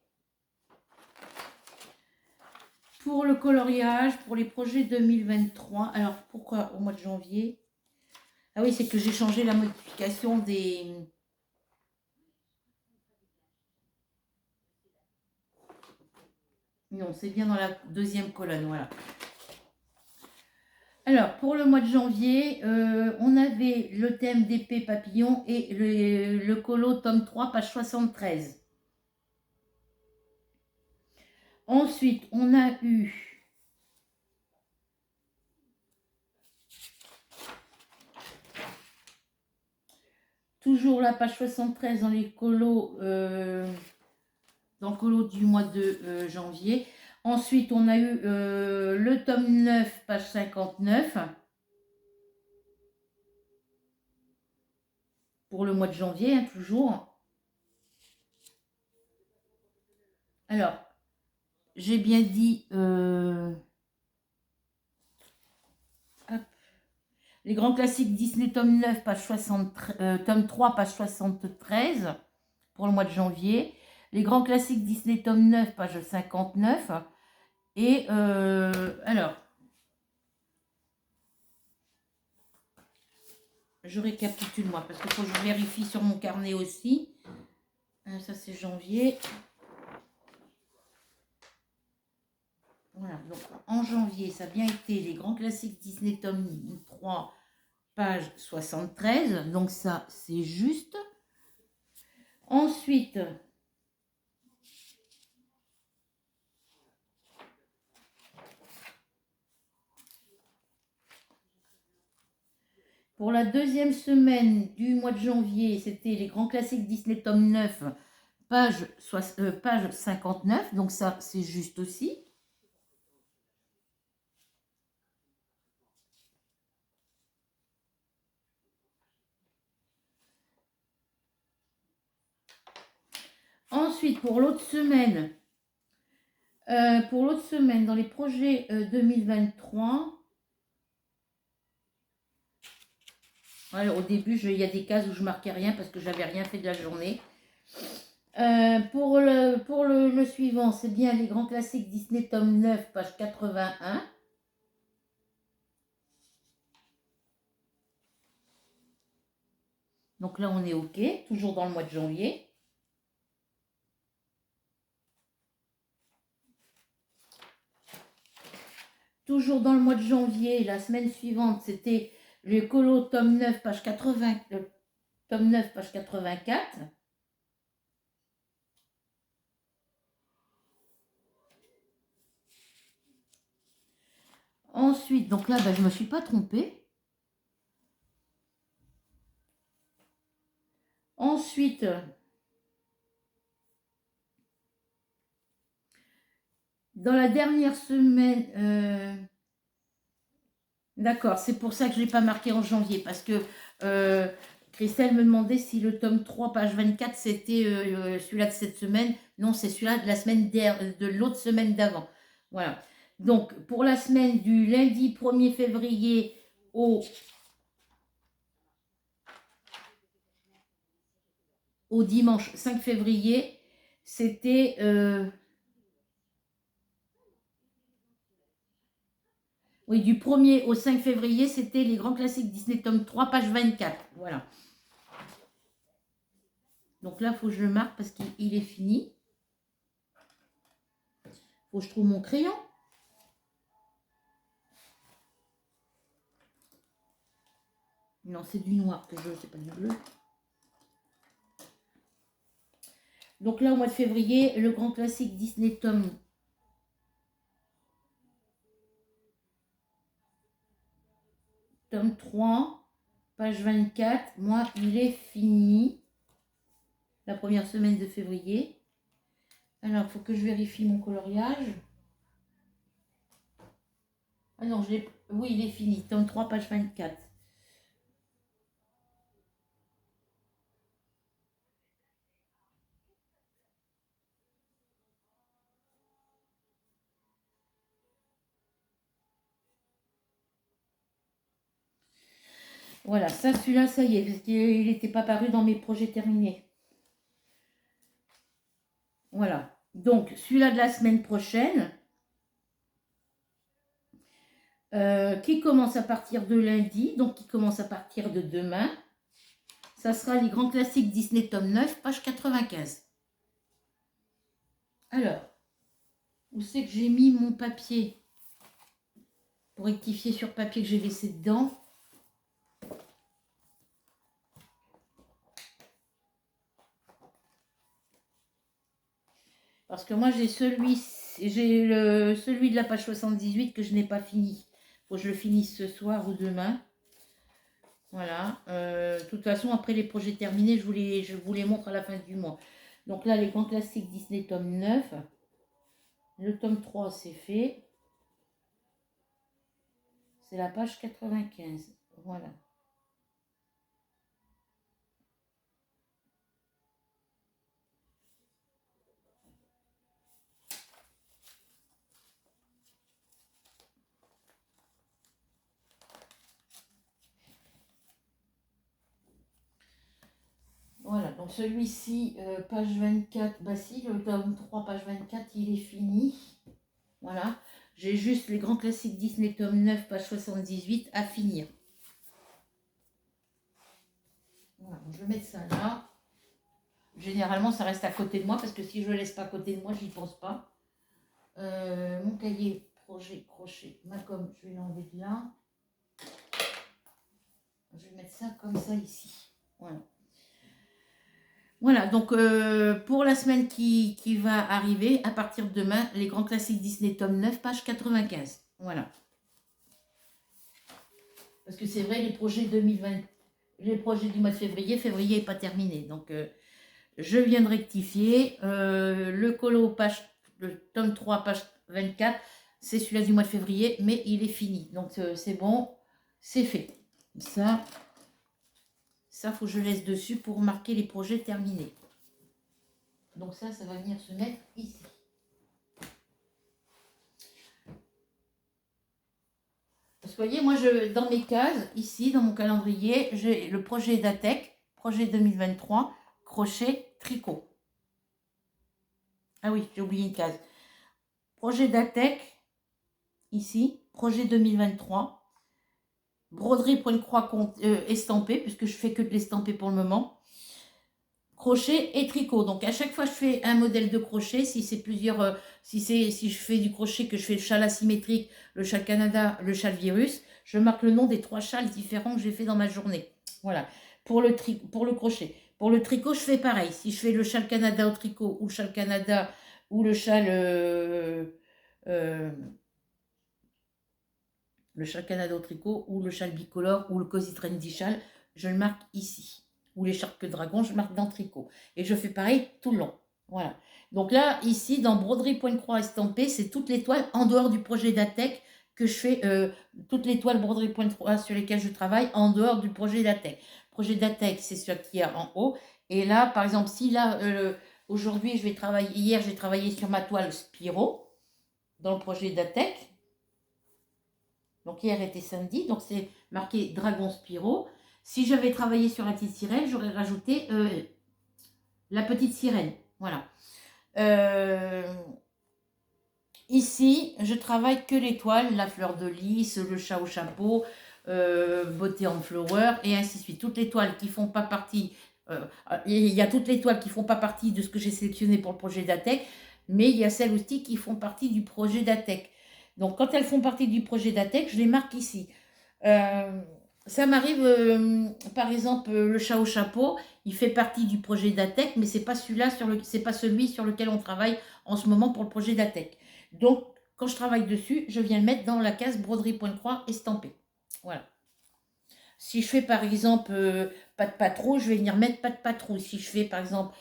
Pour le coloriage, pour les projets 2023, alors pourquoi au mois de janvier? Ah oui, c'est que j'ai changé la modification des... Non, c'est bien dans la deuxième colonne, voilà. Alors, pour le mois de janvier, on avait le thème d'épée papillon et le colo tome 3, page 73. Ensuite, on a eu... toujours la page 73 dans les colos, dans le colo du mois de janvier. Ensuite, on a eu le tome 9, page 59. Pour le mois de janvier, hein, toujours. Alors, j'ai bien dit... les grands classiques Disney, tome 9, page 73, tome 3, page 73, pour le mois de janvier. Les grands classiques Disney, tome 9, page 59. Et alors, je récapitule moi, parce qu'il faut que je vérifie sur mon carnet aussi. Ça, c'est janvier. Voilà, donc en janvier, ça a bien été les grands classiques Disney, tome 3, page 73. Donc ça, c'est juste. Ensuite, pour la deuxième semaine du mois de janvier, c'était les grands classiques Disney, tome 9, page 59. Donc ça, c'est juste aussi. Ensuite, pour l'autre semaine, dans les projets 2023, alors, au début, il y a des cases où je marquais rien parce que j'avais rien fait de la journée. Pour le suivant, c'est bien les grands classiques Disney, tome 9, page 81. Donc là, on est OK, toujours dans le mois de janvier. Toujours dans le mois de janvier, la semaine suivante, c'était le colo tome 9, page 80, tome 9, page 84. Ensuite, donc là, je ne me suis pas trompée. Ensuite, dans la dernière semaine, d'accord, c'est pour ça que je ne l'ai pas marqué en janvier, parce que Christelle me demandait si le tome 3, page 24, c'était celui-là de cette semaine. Non, c'est celui-là de la semaine de l'autre semaine d'avant. Voilà. Donc, pour la semaine du lundi 1er février au dimanche 5 février, c'était... oui, du 1er au 5 février, c'était les grands classiques Disney tome 3, page 24. Voilà. Donc là, il faut que je le marque parce qu'il est fini. Il faut que je trouve mon crayon. Non, c'est du noir que je veux, c'est pas du bleu. Donc là, au mois de février, le grand classique Disney tome 3, page 24. Moi, il est fini. La première semaine de février. Alors, il faut que je vérifie mon coloriage. Ah non, oui, il est fini. Tome 3, page 24. Voilà, ça, celui-là, ça y est, parce qu'il n'était pas paru dans mes projets terminés. Voilà. Donc, celui-là de la semaine prochaine, qui commence à partir de lundi, donc qui commence à partir de demain, ça sera les grands classiques Disney tome 9, page 95. Alors, où c'est que j'ai mis mon papier pour rectifier sur papier que j'ai laissé dedans? Parce que moi, j'ai celui de la page 78 que je n'ai pas fini. Faut que je le finisse ce soir ou demain. Voilà. De toute façon, après les projets terminés, je vous les montre à la fin du mois. Donc là, les grands classiques Disney tome 9. Le tome 3, c'est fait. C'est la page 95. Voilà. Voilà, donc celui-ci, page 24, bah si, le tome 3, page 24, il est fini. Voilà, j'ai juste les grands classiques Disney tome 9, page 78 à finir. Voilà, je vais mettre ça là. Généralement, ça reste à côté de moi, parce que si je ne le laisse pas à côté de moi, j'y pense pas. Mon cahier, projet, crochet, ma gomme, je vais l'enlever de là. Je vais mettre ça comme ça ici. Voilà. Voilà, donc pour la semaine qui va arriver, à partir de demain, les grands classiques Disney tome 9, page 95. Voilà. Parce que c'est vrai, les projets 2020, les projets du mois de février n'est pas terminé. Donc je viens de rectifier. Le colo, le tome 3, page 24, c'est celui-là du mois de février, mais il est fini. Donc c'est bon, c'est fait. Ça, faut que je laisse dessus pour marquer les projets terminés. Donc ça va venir se mettre ici. Parce que vous voyez, moi, dans mes cases, ici, dans mon calendrier, j'ai le projet d'ATEC, projet 2023, crochet, tricot. Ah oui, j'ai oublié une case. Projet d'ATEC, ici, projet 2023. Broderie pour une croix estampée, puisque je fais que de l'estamper pour le moment. Crochet et tricot. Donc à chaque fois je fais un modèle de crochet, si c'est plusieurs, si je fais du crochet, que je fais le châle asymétrique, le châle Canada, le châle virus, je marque le nom des 3 châles différents que j'ai fait dans ma journée. Voilà, pour le crochet. Pour le tricot, je fais pareil. Si je fais le châle Canada au tricot, ou le châle Canada, ou le châle Canada au tricot, ou le châle bicolore, ou le Cozy Trendy châle, je le marque ici. Ou l'écharpe dragon, je marque dans le tricot. Et je fais pareil tout le long. Voilà. Donc là, ici, dans broderie point croix estampée, c'est toutes les toiles en dehors du projet d'ATEC que je fais, toutes les toiles broderie point croix sur lesquelles je travaille en dehors du projet d'ATEC. Projet d'ATEC, c'est celui qui est en haut. Et là, par exemple, si là, aujourd'hui, hier, j'ai travaillé sur ma toile Spiro, dans le projet d'ATEC. Donc hier était samedi, donc c'est marqué Dragon Spiro. Si j'avais travaillé sur la petite sirène, j'aurais rajouté la petite sirène. Voilà. Ici, je travaille que l'étoile, la fleur de lys, le chat au chapeau, beauté en flower, et ainsi de suite. Toutes les toiles qui font pas partie, il y a toutes les toiles qui font pas partie de ce que j'ai sélectionné pour le projet d'ATEC, mais il y a celles aussi qui font partie du projet d'ATEC. Donc quand elles font partie du projet d'ATEC, je les marque ici. Ça m'arrive, par exemple, le chat au chapeau, il fait partie du projet d'ATEC, mais c'est pas c'est pas celui sur lequel on travaille en ce moment pour le projet d'ATEC. Donc, quand je travaille dessus, je viens le mettre dans la case broderie point croix estampée. Voilà. Si je fais par exemple pas de patrouille, je vais venir mettre pas de patrouille. Si je fais par exemple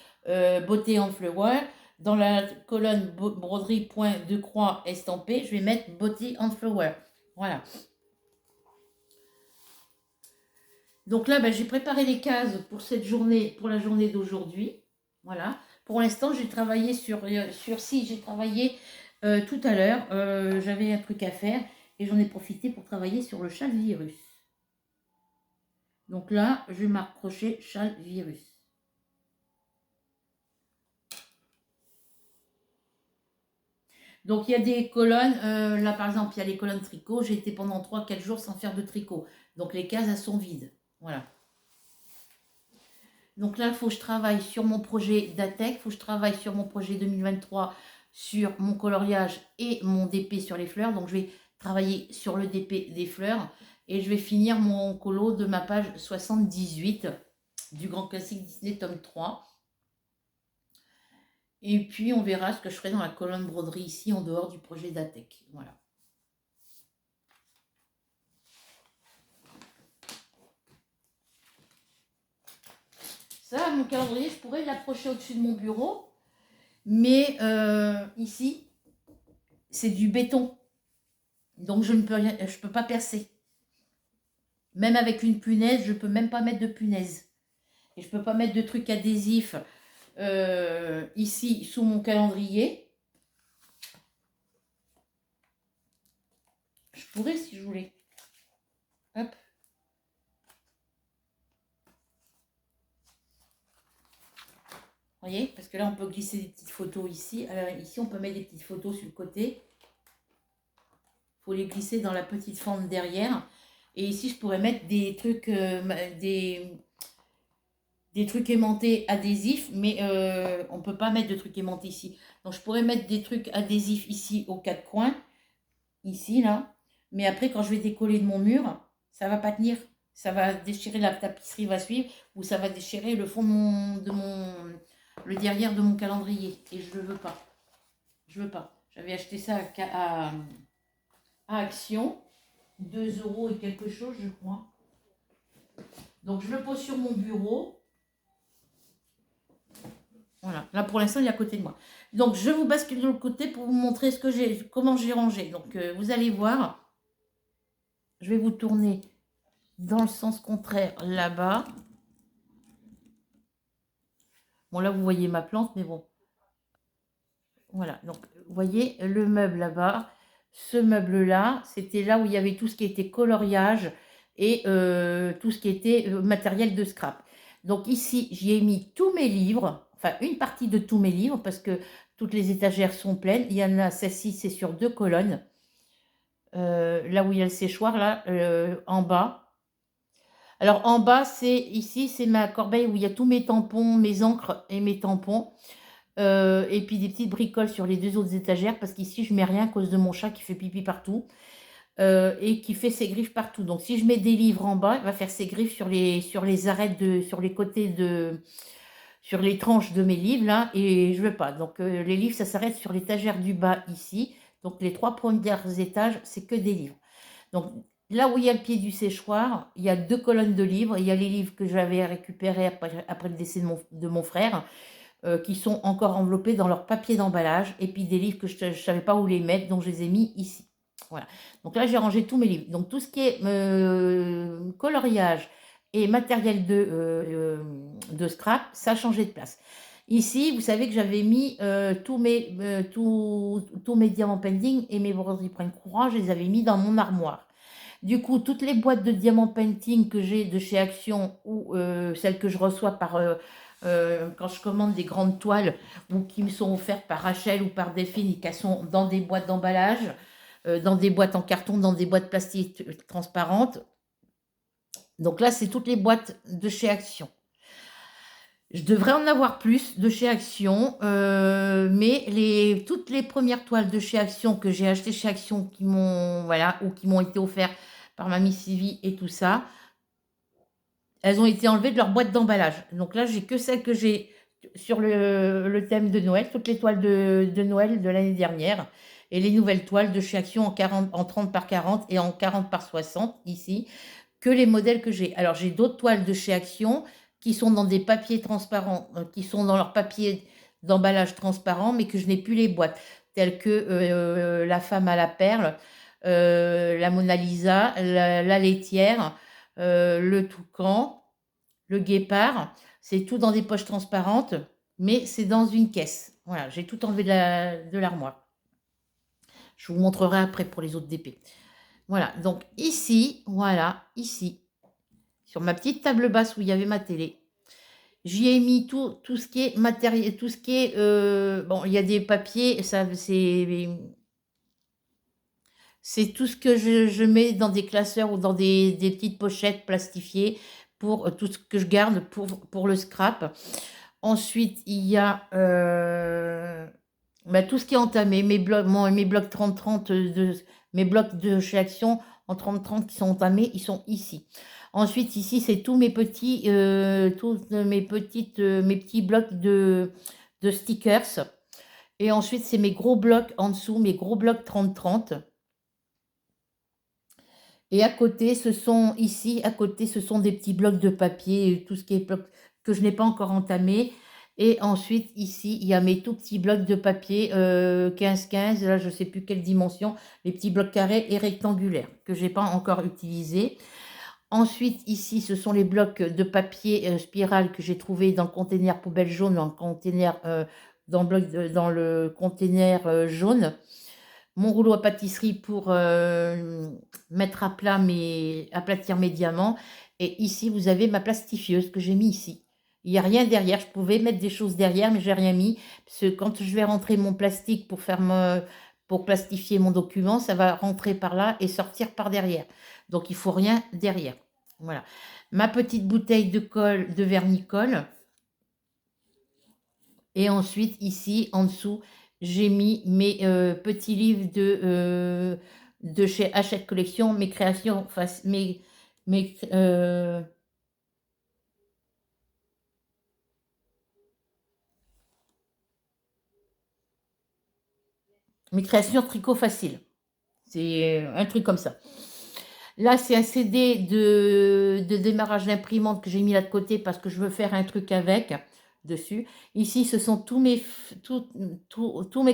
beauté en flower, dans la colonne broderie point de croix estampée, je vais mettre beauté en flower. Voilà. Donc là, j'ai préparé les cases pour cette journée, pour la journée d'aujourd'hui. Voilà. Pour l'instant, j'ai travaillé j'ai travaillé tout à l'heure. J'avais un truc à faire et j'en ai profité pour travailler sur le châle virus. Donc là, je vais m'accrocher châle virus. Donc il y a des colonnes, là par exemple, il y a les colonnes tricot. J'ai été pendant 3-4 jours sans faire de tricot. Donc les cases, elles sont vides. Voilà. Donc là, il faut que je travaille sur mon projet d'ATEC, il faut que je travaille sur mon projet 2023, sur mon coloriage et mon DP sur les fleurs. Donc je vais travailler sur le DP des fleurs et je vais finir mon colo de ma page 78 du Grand Classique Disney tome 3. Et puis on verra ce que je ferai dans la colonne broderie ici en dehors du projet d'ATEC. Voilà. Ça, mon calendrier, je pourrais l'accrocher au-dessus de mon bureau. Mais ici, c'est du béton. Donc je ne peux rien, je peux pas percer. Même avec une punaise, je peux même pas mettre de punaise. Et je peux pas mettre de trucs adhésifs ici sous mon calendrier. Je pourrais si je voulais. Hop. Vous voyez, parce que là, on peut glisser des petites photos ici. Alors ici, on peut mettre des petites photos sur le côté. Il faut les glisser dans la petite fente derrière. Et ici, je pourrais mettre des trucs, des trucs aimantés adhésifs, mais on ne peut pas mettre de trucs aimantés ici. Donc, je pourrais mettre des trucs adhésifs ici aux quatre coins, ici, là. Mais après, quand je vais décoller de mon mur, ça ne va pas tenir. Ça va déchirer, la tapisserie va suivre, ou ça va déchirer le fond le derrière de mon calendrier. Et je ne le veux pas. Je veux pas. J'avais acheté ça à Action, 2 € et quelque chose, je crois. Donc, je le pose sur mon bureau. Voilà, là pour l'instant il est à côté de moi. Donc je vous bascule de l'autre côté pour vous montrer comment j'ai rangé. Donc vous allez voir, je vais vous tourner dans le sens contraire là-bas. Bon là vous voyez ma plante, mais bon. Voilà, donc vous voyez le meuble là-bas. Ce meuble-là, c'était là où il y avait tout ce qui était coloriage et tout ce qui était matériel de scrap. Donc ici, j'y ai mis tous mes livres, enfin une partie de tous mes livres, parce que toutes les étagères sont pleines. Il y en a, celle-ci, c'est sur 2 colonnes. Là où il y a le séchoir, là, en bas. Alors en bas, ici, c'est ma corbeille où il y a tous mes tampons, mes encres et mes tampons. Et puis des petites bricoles sur les 2 autres étagères, parce qu'ici, je mets rien à cause de mon chat qui fait pipi partout. Et qui fait ses griffes partout. Donc si je mets des livres en bas, il va faire ses griffes sur les arêtes, sur les côtés sur les tranches de mes livres là, et je veux pas. Donc les livres, ça s'arrête sur l'étagère du bas ici. Donc les 3 premiers étages, c'est que des livres. Donc là où il y a le pied du séchoir, il y a 2 colonnes de livres. Il y a les livres que j'avais récupérés après le décès de mon frère, qui sont encore enveloppés dans leur papier d'emballage, et puis des livres que je ne savais pas où les mettre, donc je les ai mis ici. Voilà. Donc là, j'ai rangé tous mes livres. Donc tout ce qui est coloriage et matériel de scrap, ça a changé de place. Ici, vous savez que j'avais mis tous mes diamants painting et mes broderies print courant, je les avais mis dans mon armoire. Du coup, toutes les boîtes de diamants painting que j'ai de chez Action ou celles que je reçois quand je commande des grandes toiles ou qui me sont offertes par Rachel ou par Delphine et qui sont dans des boîtes d'emballage, dans des boîtes en carton, dans des boîtes plastiques transparentes. Donc là, c'est toutes les boîtes de chez Action. Je devrais en avoir plus de chez Action, mais toutes les premières toiles de chez Action que j'ai achetées chez Action qui m'ont été offertes par Mamie Sylvie et tout ça, elles ont été enlevées de leur boîte d'emballage. Donc là, j'ai que celles que j'ai sur le thème de Noël, toutes les toiles de Noël de l'année dernière, et les nouvelles toiles de chez Action en 30 par 40 et en 40 par 60 ici, que les modèles que j'ai. Alors j'ai d'autres toiles de chez Action qui sont dans des papiers transparents, qui sont dans leur papier d'emballage transparent, mais que je n'ai plus les boîtes, telles que la femme à la perle, la Mona Lisa, la laitière, le toucan, le guépard. C'est tout dans des poches transparentes, mais c'est dans une caisse. Voilà, j'ai tout enlevé de l'armoire. Je vous montrerai après pour les autres DP. Voilà, donc ici, voilà, ici, sur ma petite table basse où il y avait ma télé. J'y ai mis tout ce qui est matériel, tout ce qui est, bon, il y a des papiers, ça c'est tout ce que je mets dans des classeurs ou dans des petites pochettes plastifiées pour, tout ce que je garde pour le scrap. Ensuite, il y a, bah, tout ce qui est entamé, mes blocs 30-30, mes blocs de chez Action en 30-30 qui sont entamés, ils sont ici. Ensuite, ici, c'est tous mes petits, mes petits blocs de stickers. Et ensuite, c'est mes gros blocs en dessous, mes gros blocs 30-30. Et à côté, à côté, ce sont des petits blocs de papier, tout ce qui est bloc que je n'ai pas encore entamé. Et ensuite, ici, il y a mes tout petits blocs de papier 15-15, là, je ne sais plus quelle dimension, les petits blocs carrés et rectangulaires que je n'ai pas encore utilisés. Ensuite, ici, ce sont les blocs de papier spirale que j'ai trouvé dans le conteneur poubelle jaune, dans le conteneur, dans le conteneur jaune. Mon rouleau à pâtisserie pour mettre à plat aplatir mes diamants. Et ici, vous avez ma plastifieuse que j'ai mis ici. Il n'y a rien derrière. Je pouvais mettre des choses derrière, mais je n'ai rien mis. Parce que quand je vais rentrer mon plastique pour plastifier mon document, ça va rentrer par là et sortir par derrière. Donc, il ne faut rien derrière. Voilà. Ma petite bouteille de colle, de vernis-colle. Et ensuite, ici, en dessous, j'ai mis mes petits livres de chez Hachette Collection, mes créations, enfin, mes, mes créations tricot facile. C'est un truc comme ça. Là, c'est un CD de démarrage d'imprimante que j'ai mis là de côté parce que je veux faire un truc avec dessus. Ici, ce sont tous mes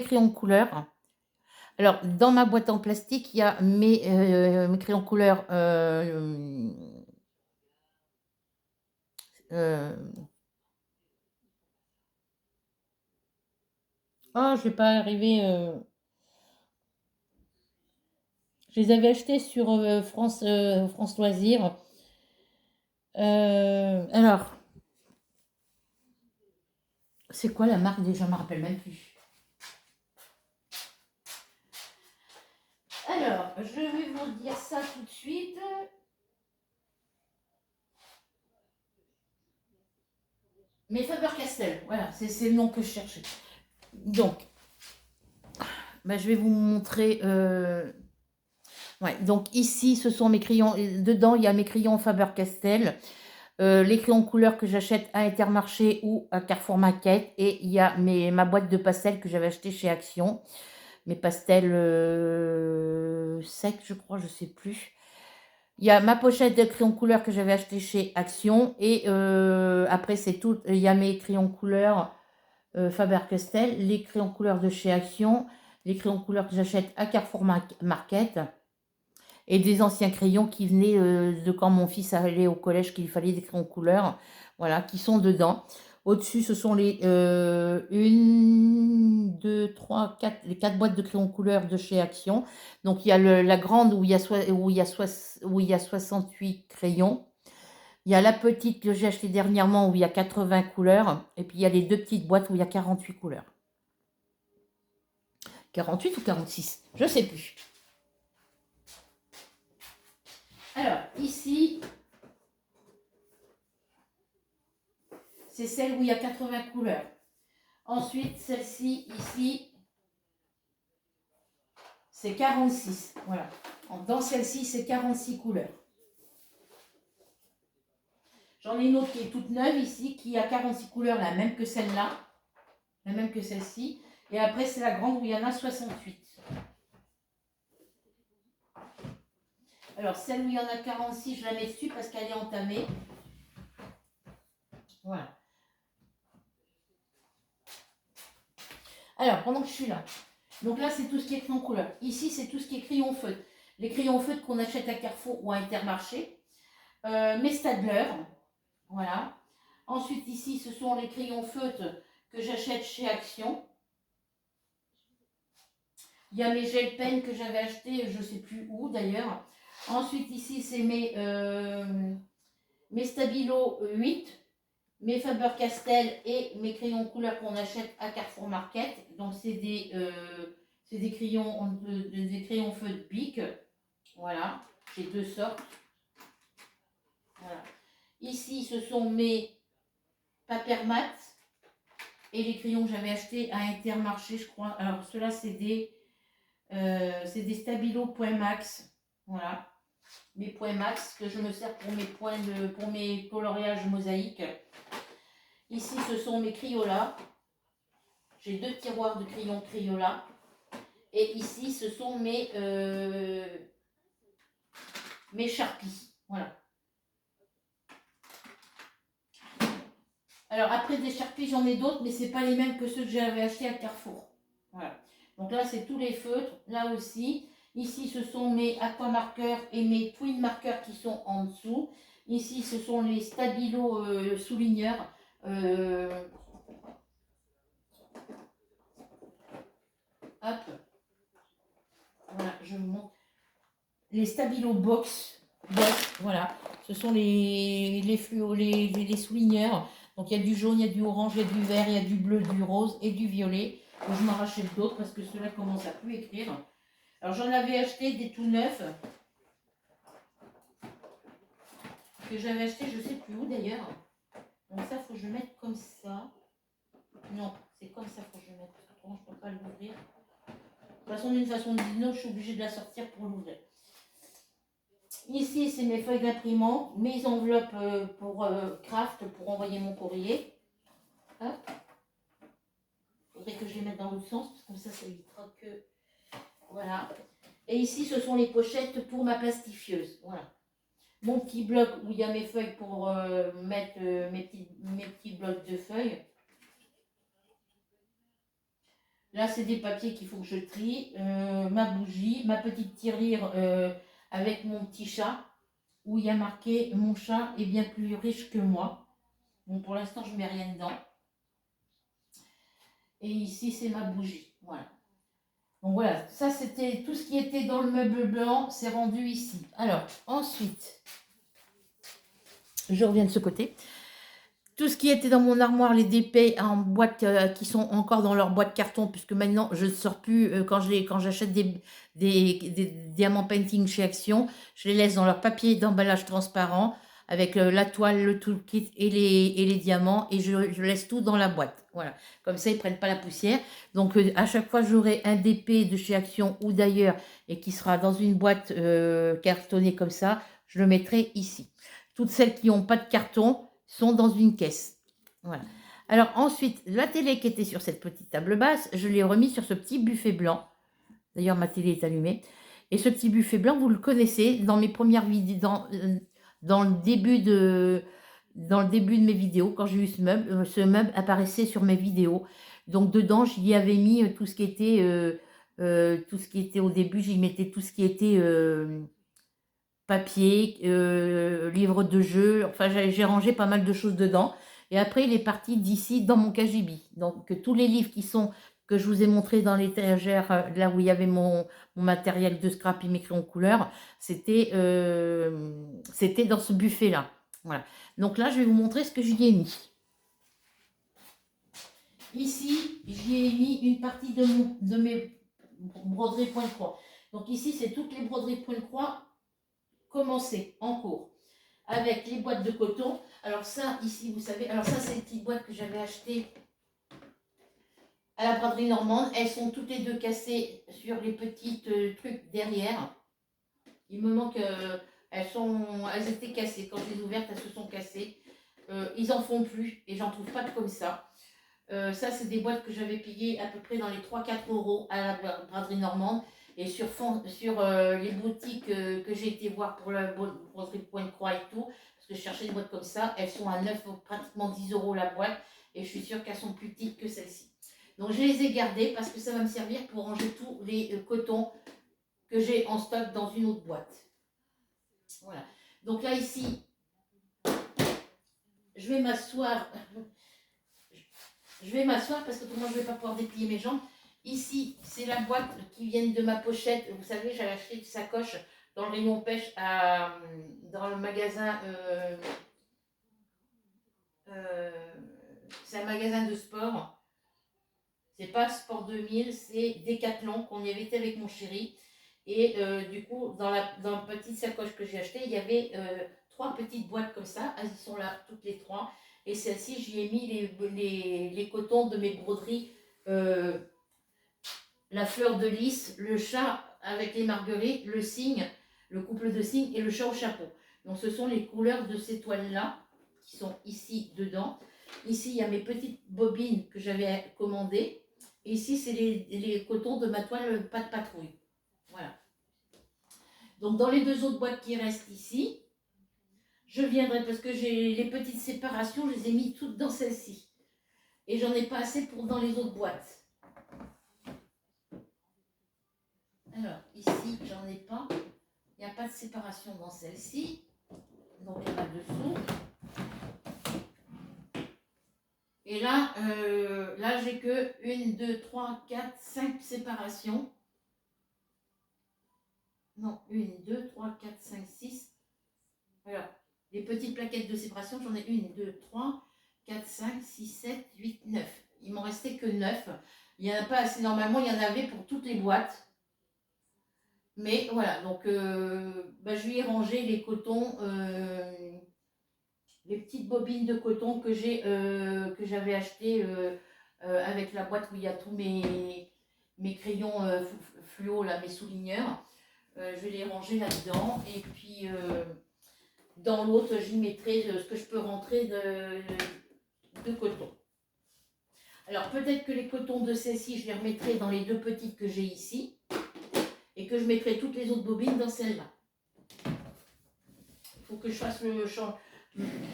crayons de couleur. Alors, dans ma boîte en plastique, il y a mes crayons couleur. Oh, je vais pas arriver. Je les avais achetés sur France Loisirs. Alors, c'est quoi la marque déjà? Je ne me rappelle même plus. Alors, je vais vous dire ça tout de suite. Mais Faber-Castell, voilà, c'est le nom que je cherchais. Donc, bah, je vais vous montrer. Ouais, donc ici, ce sont mes crayons. Dedans, il y a mes crayons Faber-Castell. Les crayons couleur que j'achète à Intermarché ou à Carrefour Market. Et il y a ma boîte de pastels que j'avais acheté chez Action. Mes pastels secs, je crois, je ne sais plus. Il y a ma pochette de crayons couleur que j'avais acheté chez Action. Et après, c'est tout. Il y a mes crayons couleur Faber-Castell, les crayons couleur de chez Action, les crayons couleur que j'achète à Carrefour Market. Et des anciens crayons qui venaient de quand mon fils allait au collège, qu'il fallait des crayons couleur, voilà, qui sont dedans. Au-dessus, ce sont les 1, 2, 3, 4, les 4 boîtes de crayons couleur de chez Action. Donc, il y a la grande où il y a 68 crayons. Il y a la petite que j'ai achetée dernièrement où il y a 80 couleurs. Et puis, il y a les deux petites boîtes où il y a 48 couleurs. 48 ou 46, je ne sais plus. Alors, ici, c'est celle où il y a 80 couleurs. Ensuite, celle-ci, ici, c'est 46. Voilà. Dans celle-ci, c'est 46 couleurs. J'en ai une autre qui est toute neuve ici, qui a 46 couleurs, la même que celle-là. La même que celle-ci. Et après, c'est la grande où il y en a 68. Alors, celle où il y en a 46, je la mets dessus parce qu'elle est entamée. Voilà. Alors, pendant que je suis là, donc là, c'est tout ce qui est crayon couleur. Ici, c'est tout ce qui est crayon feutre. Les crayons feutres qu'on achète à Carrefour ou à Intermarché. Mes Stadler, voilà. Ensuite, ici, ce sont les crayons feutres que j'achète chez Action. Il y a mes gel pens que j'avais achetés, je ne sais plus où d'ailleurs. Ensuite, ici, c'est mes mes Stabilo 8, mes Faber-Castell et mes crayons couleur qu'on achète à Carrefour Market. Donc c'est des crayons feu de Bic. Voilà, j'ai deux sortes. Voilà. Ici, ce sont mes Papermat et les crayons que j'avais achetés à Intermarché, je crois. Alors ceux-là, c'est des Stabilo Point Max. Voilà, mes points max que je me sers pour mes coloriages mosaïques. Ici, ce sont mes Crayola. J'ai deux tiroirs de crayons Crayola. Et ici, ce sont mes Sharpies. Voilà. Alors, après des Sharpies, j'en ai d'autres, mais ce n'est pas les mêmes que ceux que j'avais achetés à Carrefour. Voilà. Donc là, c'est tous les feutres. Là aussi. Ici, ce sont mes aquamarqueurs et mes twin marqueurs qui sont en dessous. Ici, ce sont les Stabilo souligneurs. Hop. Voilà, je vous montre. Les Stabilo box. Voilà. Ce sont les fluos, les souligneurs. Donc, il y a du jaune, il y a du orange, il y a du vert, il y a du bleu, du rose et du violet. Donc, je m'en rachète d'autres parce que ceux-là commencent à plus écrire. Alors, j'en avais acheté des tout neufs. Que j'avais acheté, je ne sais plus où d'ailleurs. Donc, ça, il faut que je le mette comme ça. Non, c'est comme ça qu'il faut que je le mette. Autrement, je ne peux pas l'ouvrir. De toute façon, d'une façon ou d'une autre, je suis obligée de la sortir pour l'ouvrir. Ici, c'est mes feuilles d'imprimante, mes enveloppes pour craft, pour envoyer mon courrier. Hop. Il faudrait que je les mette dans l'autre sens, parce que comme ça évitera que... Voilà. Et ici, ce sont les pochettes pour ma plastifieuse. Voilà. Mon petit bloc où il y a mes feuilles pour mettre mes petits blocs de feuilles. Là, c'est des papiers qu'il faut que je trie. Ma bougie, ma petite tirelire avec mon petit chat, où il y a marqué « Mon chat est bien plus riche que moi ». Bon, pour l'instant, je ne mets rien dedans. Et ici, c'est ma bougie. Voilà. Donc voilà, ça, c'était tout ce qui était dans le meuble blanc, c'est rendu ici. Alors, ensuite, je reviens de ce côté. Tout ce qui était dans mon armoire, les DP en boîte qui sont encore dans leur boîte carton, puisque maintenant je ne sors plus quand j'achète des diamants painting chez Action, je les laisse dans leur papier d'emballage transparent avec la toile, le toolkit et les diamants, et je laisse tout dans la boîte. Voilà, comme ça ils ne prennent pas la poussière. Donc à chaque fois j'aurai un DP de chez Action ou d'ailleurs et qui sera dans une boîte cartonnée comme ça, je le mettrai ici. Toutes celles qui n'ont pas de carton sont dans une caisse. Voilà. Alors ensuite, la télé qui était sur cette petite table basse, je l'ai remis sur ce petit buffet blanc. D'ailleurs, ma télé est allumée. Et ce petit buffet blanc, vous le connaissez dans mes premières vidéos, dans le début de mes vidéos, quand j'ai eu ce meuble apparaissait sur mes vidéos. Donc dedans, j'y avais mis tout ce qui était au début, j'y mettais tout ce qui était papier, livre de jeu, enfin j'ai rangé pas mal de choses dedans. Et après il est parti d'ici dans mon cagibi. Donc tous les livres que je vous ai montrés dans l'étagère, là où il y avait mon matériel de scrap et mes crayons couleur, c'était dans ce buffet là. Voilà. Donc là je vais vous montrer ce que j'y ai mis. Ici j'y ai mis une partie de mes broderies point de croix. Donc ici c'est toutes les broderies point de croix commencer en cours avec les boîtes de coton. Alors ça ici vous savez, alors ça c'est les petites boîtes que j'avais achetées à la braderie normande. Elles sont toutes les deux cassées sur les petites trucs derrière. Il me manque elles étaient cassées quand je les ai ouvertes, elles se sont cassées. Ils en font plus et j'en trouve pas comme ça. Ça c'est des boîtes que j'avais payées à peu près dans les 3-4 € à la braderie normande. Et sur les boutiques que j'ai été voir pour la broderie point de croix et tout, parce que je cherchais des boîtes comme ça, elles sont à 9, pratiquement 10 € la boîte, et je suis sûre qu'elles sont plus petites que celle-ci. Donc je les ai gardées parce que ça va me servir pour ranger tous les cotons que j'ai en stock dans une autre boîte. Voilà. Donc là ici, je vais m'asseoir. Je vais m'asseoir parce que autrement je ne vais pas pouvoir déplier mes jambes. Ici, c'est la boîte qui vient de ma pochette. Vous savez, j'avais acheté une sacoche dans le rayon pêche dans le magasin magasin de sport. C'est pas Sport 2000, c'est Decathlon qu'on y avait été avec mon chéri. Et du coup, dans la petite sacoche que j'ai achetée, il y avait 3 petites boîtes comme ça. Elles sont là, toutes les 3. Et celle-ci, j'y ai mis les cotons de mes broderies. La fleur de lys, le chat avec les marguerites, le cygne, le couple de cygne et le chat au chapeau. Donc ce sont les couleurs de ces toiles-là qui sont ici dedans. Ici, il y a mes petites bobines que j'avais commandées. Et ici, c'est les cotons de ma toile pas de patrouille. Voilà. Donc dans les 2 autres boîtes qui restent ici, je viendrai parce que j'ai les petites séparations, je les ai mis toutes dans celle-ci. Et j'en ai pas assez pour dans les autres boîtes. Alors, ici, j'en ai pas. Il n'y a pas de séparation dans celle-ci. Donc, il y en a dessous. Et là, j'ai que 1, 2, 3, 4, 5 séparations. Non, 1, 2, 3, 4, 5, 6. Voilà. Les petites plaquettes de séparation, j'en ai 1, 2, 3, 4, 5, 6, 7, 8, 9. Il m'en restait que 9. Il n'y en a pas assez. Normalement, il y en avait pour toutes les boîtes. Mais voilà, donc je lui ai rangé les cotons, les petites bobines de coton que j'avais acheté avec la boîte où il y a tous mes crayons fluo, là, mes souligneurs. Je vais les ranger là-dedans. Et puis dans l'autre, j'y mettrai ce que je peux rentrer de coton. Alors peut-être que les cotons de celle-ci, je les remettrai dans les 2 petites que j'ai ici. Et que je mettrai toutes les autres bobines dans celle-là. Il faut que je fasse le champ.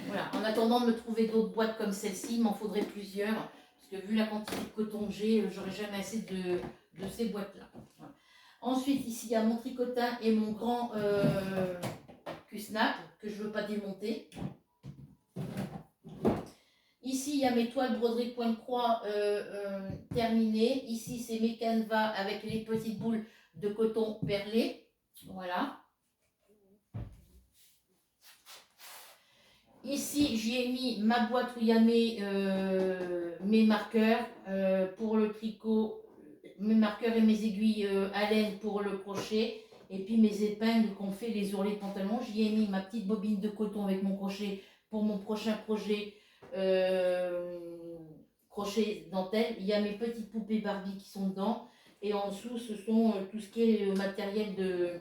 Voilà. En attendant de me trouver d'autres boîtes comme celle-ci, il m'en faudrait plusieurs. Parce que vu la quantité de coton que j'ai, j'aurai jamais assez de ces boîtes-là. Voilà. Ensuite, ici, il y a mon tricotin et mon grand Q-snap que je ne veux pas démonter. Ici, il y a mes toiles broderie point de croix terminées. Ici, c'est mes canevas avec les petites boules de coton perlé. Voilà. Ici, j'y ai mis ma boîte où il y a mes marqueurs pour le tricot, mes marqueurs et mes aiguilles à laine pour le crochet. Et puis mes épingles qu'on fait les ourlets de pantalon. J'y ai mis ma petite bobine de coton avec mon crochet pour mon prochain projet crochet dentelle. Il y a mes petites poupées Barbie qui sont dedans. Et en dessous, ce sont tout ce qui est le matériel de...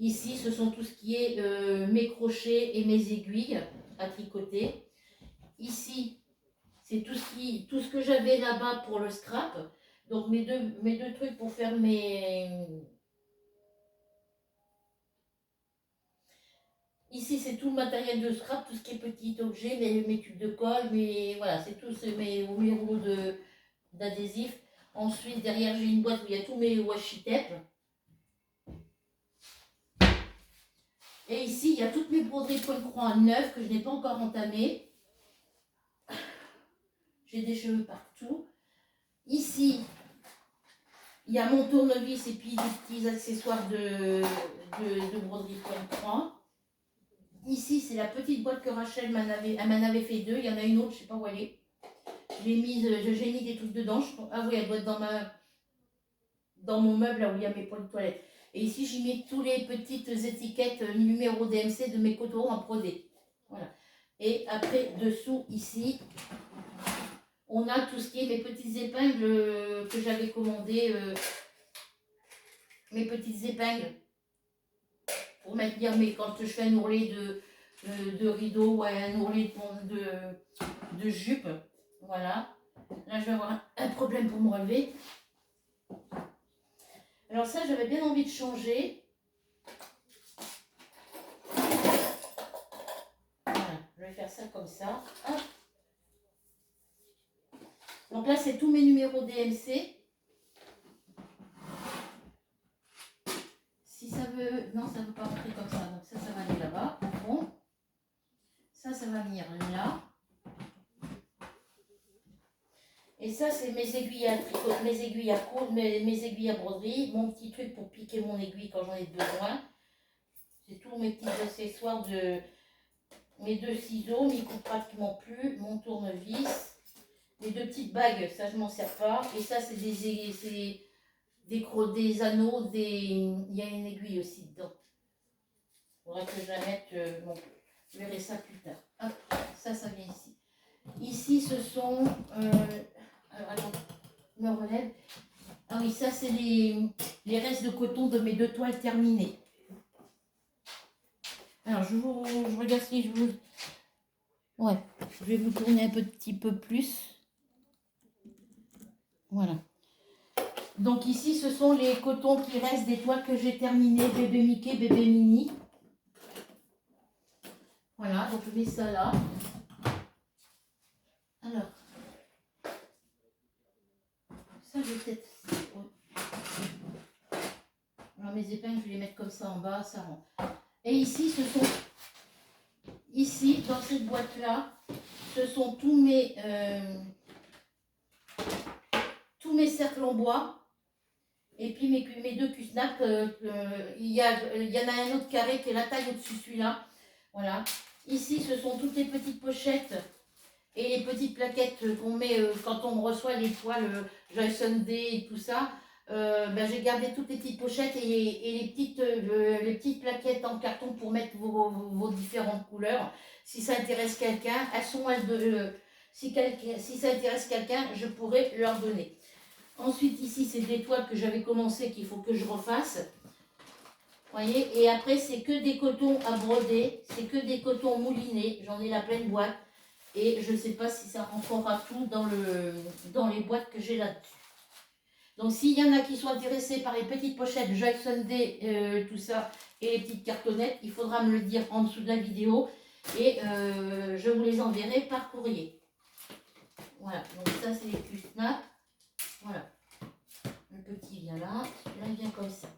Ici, ce sont tout ce qui est mes crochets et mes aiguilles à tricoter. Ici, c'est tout ce que j'avais là-bas pour le scrap. Donc mes deux trucs pour faire Ici, c'est tout le matériel de scrap, tout ce qui est petit objet, mes tubes de colle, voilà, c'est tout mes rouleaux d'adhésif. Ensuite, derrière, j'ai une boîte où il y a tous mes washi tape. Et ici, il y a toutes mes broderies point de croix neuves que je n'ai pas encore entamées. J'ai des cheveux partout. Ici, il y a mon tournevis et puis des petits accessoires de broderie point de croix. Ici, c'est la petite boîte que Rachel m'en avait fait 2. Il y en a une autre, je ne sais pas où elle est. J'ai mis des trucs dedans. Ah oui, elle doit être dans mon meuble, là où il y a mes poils de toilette. Et ici, j'ai mis tous les petites étiquettes numéro DMC de mes cotons en prodé. Voilà. Et après, dessous, ici, on a tout ce qui est mes petites épingles que j'avais commandées. Mes petites épingles pour maintenir quand je fais un ourlet de rideau ou un ourlet de jupe. Voilà. Là, je vais avoir un problème pour me relever. Alors ça, j'avais bien envie de changer. Voilà, je vais faire ça comme ça. Hop. Donc là, c'est tous mes numéros DMC. Si ça veut... Non, ça ne veut pas rentrer comme ça. Donc ça va aller là-bas, au fond. Ça va venir là. Et ça, c'est mes aiguilles à tricot, mes aiguilles à coudre, mes aiguilles à broderie, mon petit truc pour piquer mon aiguille quand j'en ai besoin. C'est tous mes petits accessoires de mes 2 ciseaux, mais ils ne coupent pratiquement plus, mon tournevis. Les deux petites bagues, ça je m'en sers pas. Et ça c'est des anneaux, il y a une aiguille aussi dedans. Il faudrait que je la mette, bon, je verrai ça plus tard. Hop, ça vient ici. Ici ce sont, alors attends, je me relève. Ah oui, ça c'est les restes de coton de mes deux toiles terminées. Alors je regarde si je vous... Ouais, je vais vous tourner un petit peu plus. Voilà. Donc ici, ce sont les cotons qui restent des toiles que j'ai terminées, bébé Mickey, bébé Mini. Voilà, donc je mets ça là. Alors, ça je vais peut-être... Alors mes épingles, je vais les mettre comme ça en bas, ça rentre. Et ici, ce sont... Ici, dans cette boîte-là, ce sont tous mes cercles en bois. Et puis mes deux Q-snap, il y en a un autre carré qui est la taille au-dessus de celui-là. Voilà. Ici, ce sont toutes les petites pochettes et les petites plaquettes qu'on met quand on reçoit les toiles Joyson Day et tout ça. Ben, j'ai gardé toutes les petites pochettes et les petites plaquettes en carton pour mettre vos différentes couleurs. Si ça intéresse quelqu'un, si ça intéresse quelqu'un, je pourrais leur donner. Ensuite, ici, c'est des toiles que j'avais commencé qu'il faut que je refasse. Vous voyez, et après, c'est que des cotons à broder, c'est que des cotons moulinés. J'en ai la pleine boîte. Et je ne sais pas si ça rentrera tout dans les boîtes que j'ai là-dessus. Donc, s'il y en a qui sont intéressés par les petites pochettes Joy Sunday, tout ça, et les petites cartonnettes, il faudra me le dire en dessous de la vidéo. Et je vous les enverrai par courrier. Voilà, donc ça, c'est les Q-snap. Voilà, le petit vient là, celui-là il vient comme ça.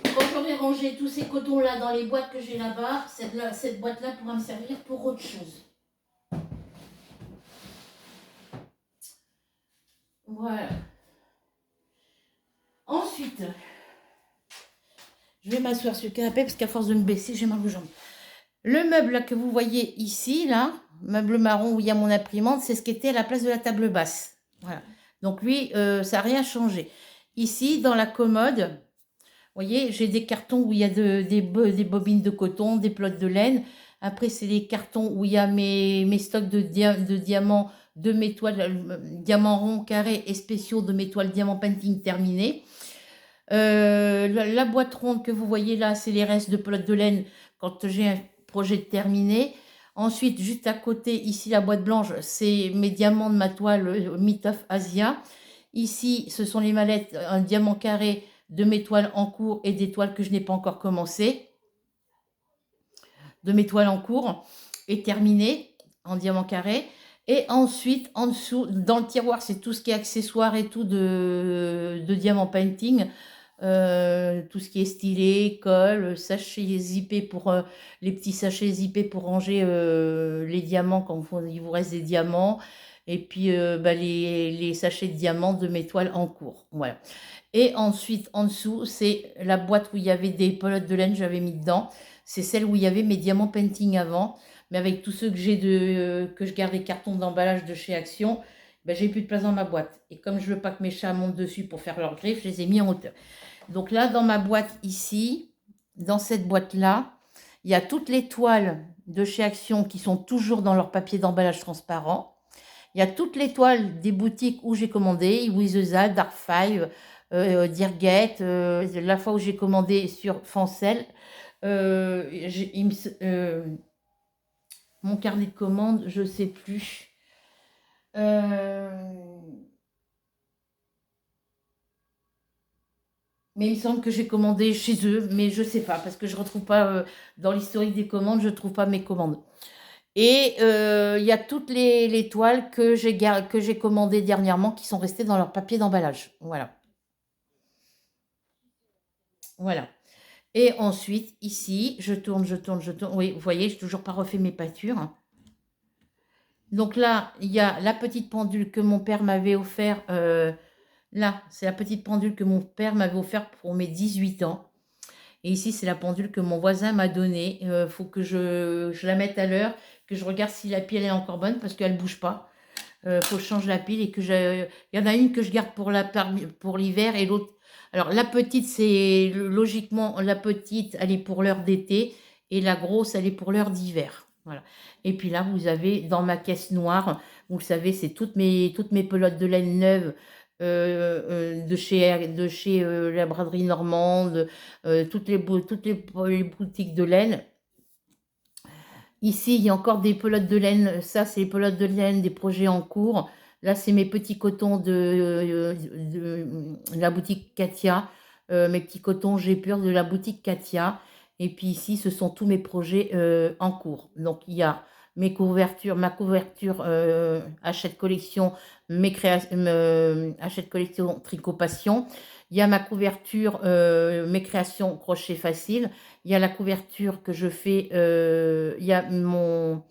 Quand j'aurai rangé tous ces cotons là dans les boîtes que j'ai là-bas, cette boîte là pourra me servir pour autre chose. Voilà. Ensuite, je vais m'asseoir sur le canapé parce qu'à force de me baisser, j'ai mal aux jambes. Le meuble là, que vous voyez ici, là, meuble marron où il y a mon imprimante, c'est ce qui était à la place de la table basse. Voilà. Donc lui, ça n'a rien changé. Ici, dans la commode, vous voyez, j'ai des cartons où il y a des bobines de coton, des plots de laine. Après, c'est les cartons où il y a mes stocks de diamants, de mes toiles, diamants ronds, carrés et spéciaux de mes toiles diamant painting terminées. La boîte ronde que vous voyez là, c'est les restes de plots de laine quand j'ai un projet terminé. Ensuite, juste à côté, ici, la boîte blanche, c'est mes diamants de ma toile Myth of Asia. Ici, ce sont les mallettes, un diamant carré de mes toiles en cours et des toiles que je n'ai pas encore commencé. De mes toiles en cours et terminées en diamant carré. Et ensuite, en dessous, dans le tiroir, c'est tout ce qui est accessoires et tout de diamant painting. Tout ce qui est stylet, colle, sachets zippés pour les petits sachets zippés pour ranger les diamants quand il vous reste des diamants. Et puis les sachets de diamants de mes toiles en cours. Voilà. Et ensuite, en dessous, c'est la boîte où il y avait des pelotes de laine, j'avais mis dedans. C'est celle où il y avait mes diamants painting avant. Mais avec tous ceux que j'ai que je garde les cartons d'emballage de chez Action, ben, j'ai plus de place dans ma boîte. Et comme je veux pas que mes chats montent dessus pour faire leurs griffes, je les ai mis en hauteur. Donc là, dans ma boîte ici, dans cette boîte-là, il y a toutes les toiles de chez Action qui sont toujours dans leur papier d'emballage transparent. Il y a toutes les toiles des boutiques où j'ai commandé, Wizeza, Dark Five, Dirget, la fois où j'ai commandé sur Fancel. Mon carnet de commande, je ne sais plus. Mais il me semble que j'ai commandé chez eux, mais je ne sais pas, parce que je ne retrouve pas dans l'historique des commandes, je ne trouve pas mes commandes. Et il y a toutes les toiles que j'ai commandées dernièrement qui sont restées dans leur papier d'emballage. Voilà. Voilà. Et ensuite, ici, je tourne. Oui, vous voyez, je n'ai toujours pas refait mes peintures. Donc là, il y a la petite pendule que mon père m'avait offert. Là, c'est la petite pendule que mon père m'avait offert pour mes 18 ans. Et ici, c'est la pendule que mon voisin m'a donnée. Il faut que je la mette à l'heure, que je regarde si la pile est encore bonne parce qu'elle ne bouge pas. Faut que je change la pile et que il y en a une que je garde pour l'hiver et l'autre. Alors la petite, c'est logiquement la petite, elle est pour l'heure d'été et la grosse, elle est pour l'heure d'hiver. Voilà. Et puis là, vous avez dans ma caisse noire, vous le savez, c'est toutes mes pelotes de laine neuves de chez la braderie normande, toutes les boutiques de laine. Ici, il y a encore des pelotes de laine. Ça, c'est les pelotes de laine des projets en cours. Là, c'est mes petits cotons de la boutique Katia. Mes petits cotons J'ai Pur de la boutique Katia. Et puis ici, ce sont tous mes projets en cours. Donc, il y a ma couverture Hachette Collection, Hachette Collection Tricot Passion. Il y a ma couverture Mes créations Crochet Facile. Il y a la couverture que je fais, il y a mon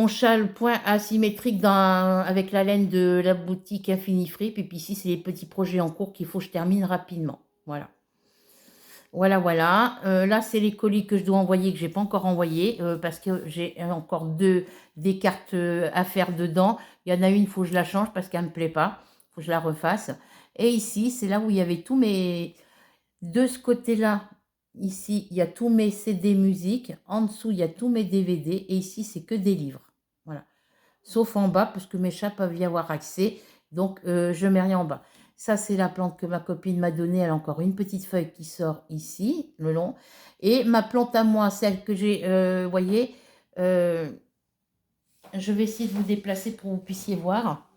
châle point asymétrique avec la laine de la boutique Infinifree. Puis ici, c'est les petits projets en cours qu'il faut que je termine rapidement. Voilà. Voilà, voilà. Là, c'est les colis que je dois envoyer, que je n'ai pas encore envoyé, parce que j'ai encore des cartes à faire dedans. Il y en a une, il faut que je la change parce qu'elle ne me plaît pas. Il faut que je la refasse. Et ici, c'est là où il y avait tous mes... De ce côté-là, ici, il y a tous mes CD musique. En dessous, il y a tous mes DVD. Et ici, c'est que des livres. Voilà. Sauf en bas, parce que mes chats peuvent y avoir accès. Donc, je ne mets rien en bas. Ça, c'est la plante que ma copine m'a donnée. Elle a encore une petite feuille qui sort ici, le long. Et ma plante à moi, celle que j'ai, voyez, je vais essayer de vous déplacer pour que vous puissiez voir.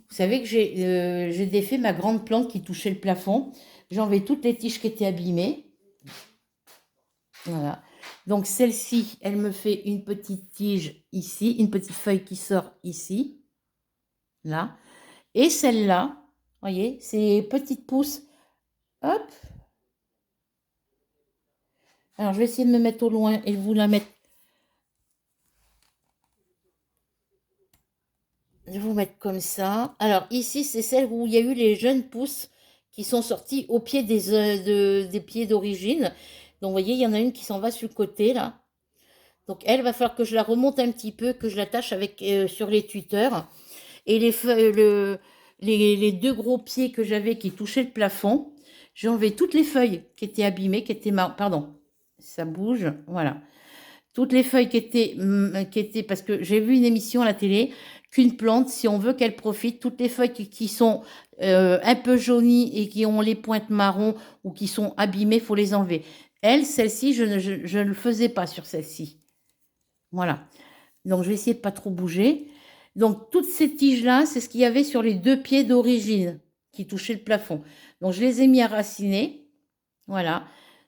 Vous savez que j'ai défait ma grande plante qui touchait le plafond. J'ai enlevé toutes les tiges qui étaient abîmées. Voilà. Donc celle-ci, elle me fait une petite tige ici, une petite feuille qui sort ici, là. Et celle-là, voyez, ces petites pousses, hop. Alors je vais essayer de me mettre au loin et de vous la mettre. Je vais vous mettre comme ça. Alors ici, c'est celle où il y a eu les jeunes pousses qui sont sorties au pied des pieds d'origine. Donc vous voyez, il y en a une qui s'en va sur le côté, là. Donc elle va falloir que je la remonte un petit peu, que je l'attache sur les tweeters. Et les deux gros pieds que j'avais qui touchaient le plafond, j'ai enlevé toutes les feuilles qui étaient abîmées, pardon, ça bouge, voilà. Toutes les feuilles qui étaient, parce que j'ai vu une émission à la télé, qu'une plante, si on veut qu'elle profite, toutes les feuilles qui sont un peu jaunies et qui ont les pointes marron ou qui sont abîmées, il faut les enlever. Celle-ci, je ne le faisais pas sur celle-ci. Voilà. Donc, je vais essayer de pas trop bouger. Donc, toutes ces tiges-là, c'est ce qu'il y avait sur les deux pieds d'origine qui touchaient le plafond. Donc, je les ai mis à raciner. Voilà.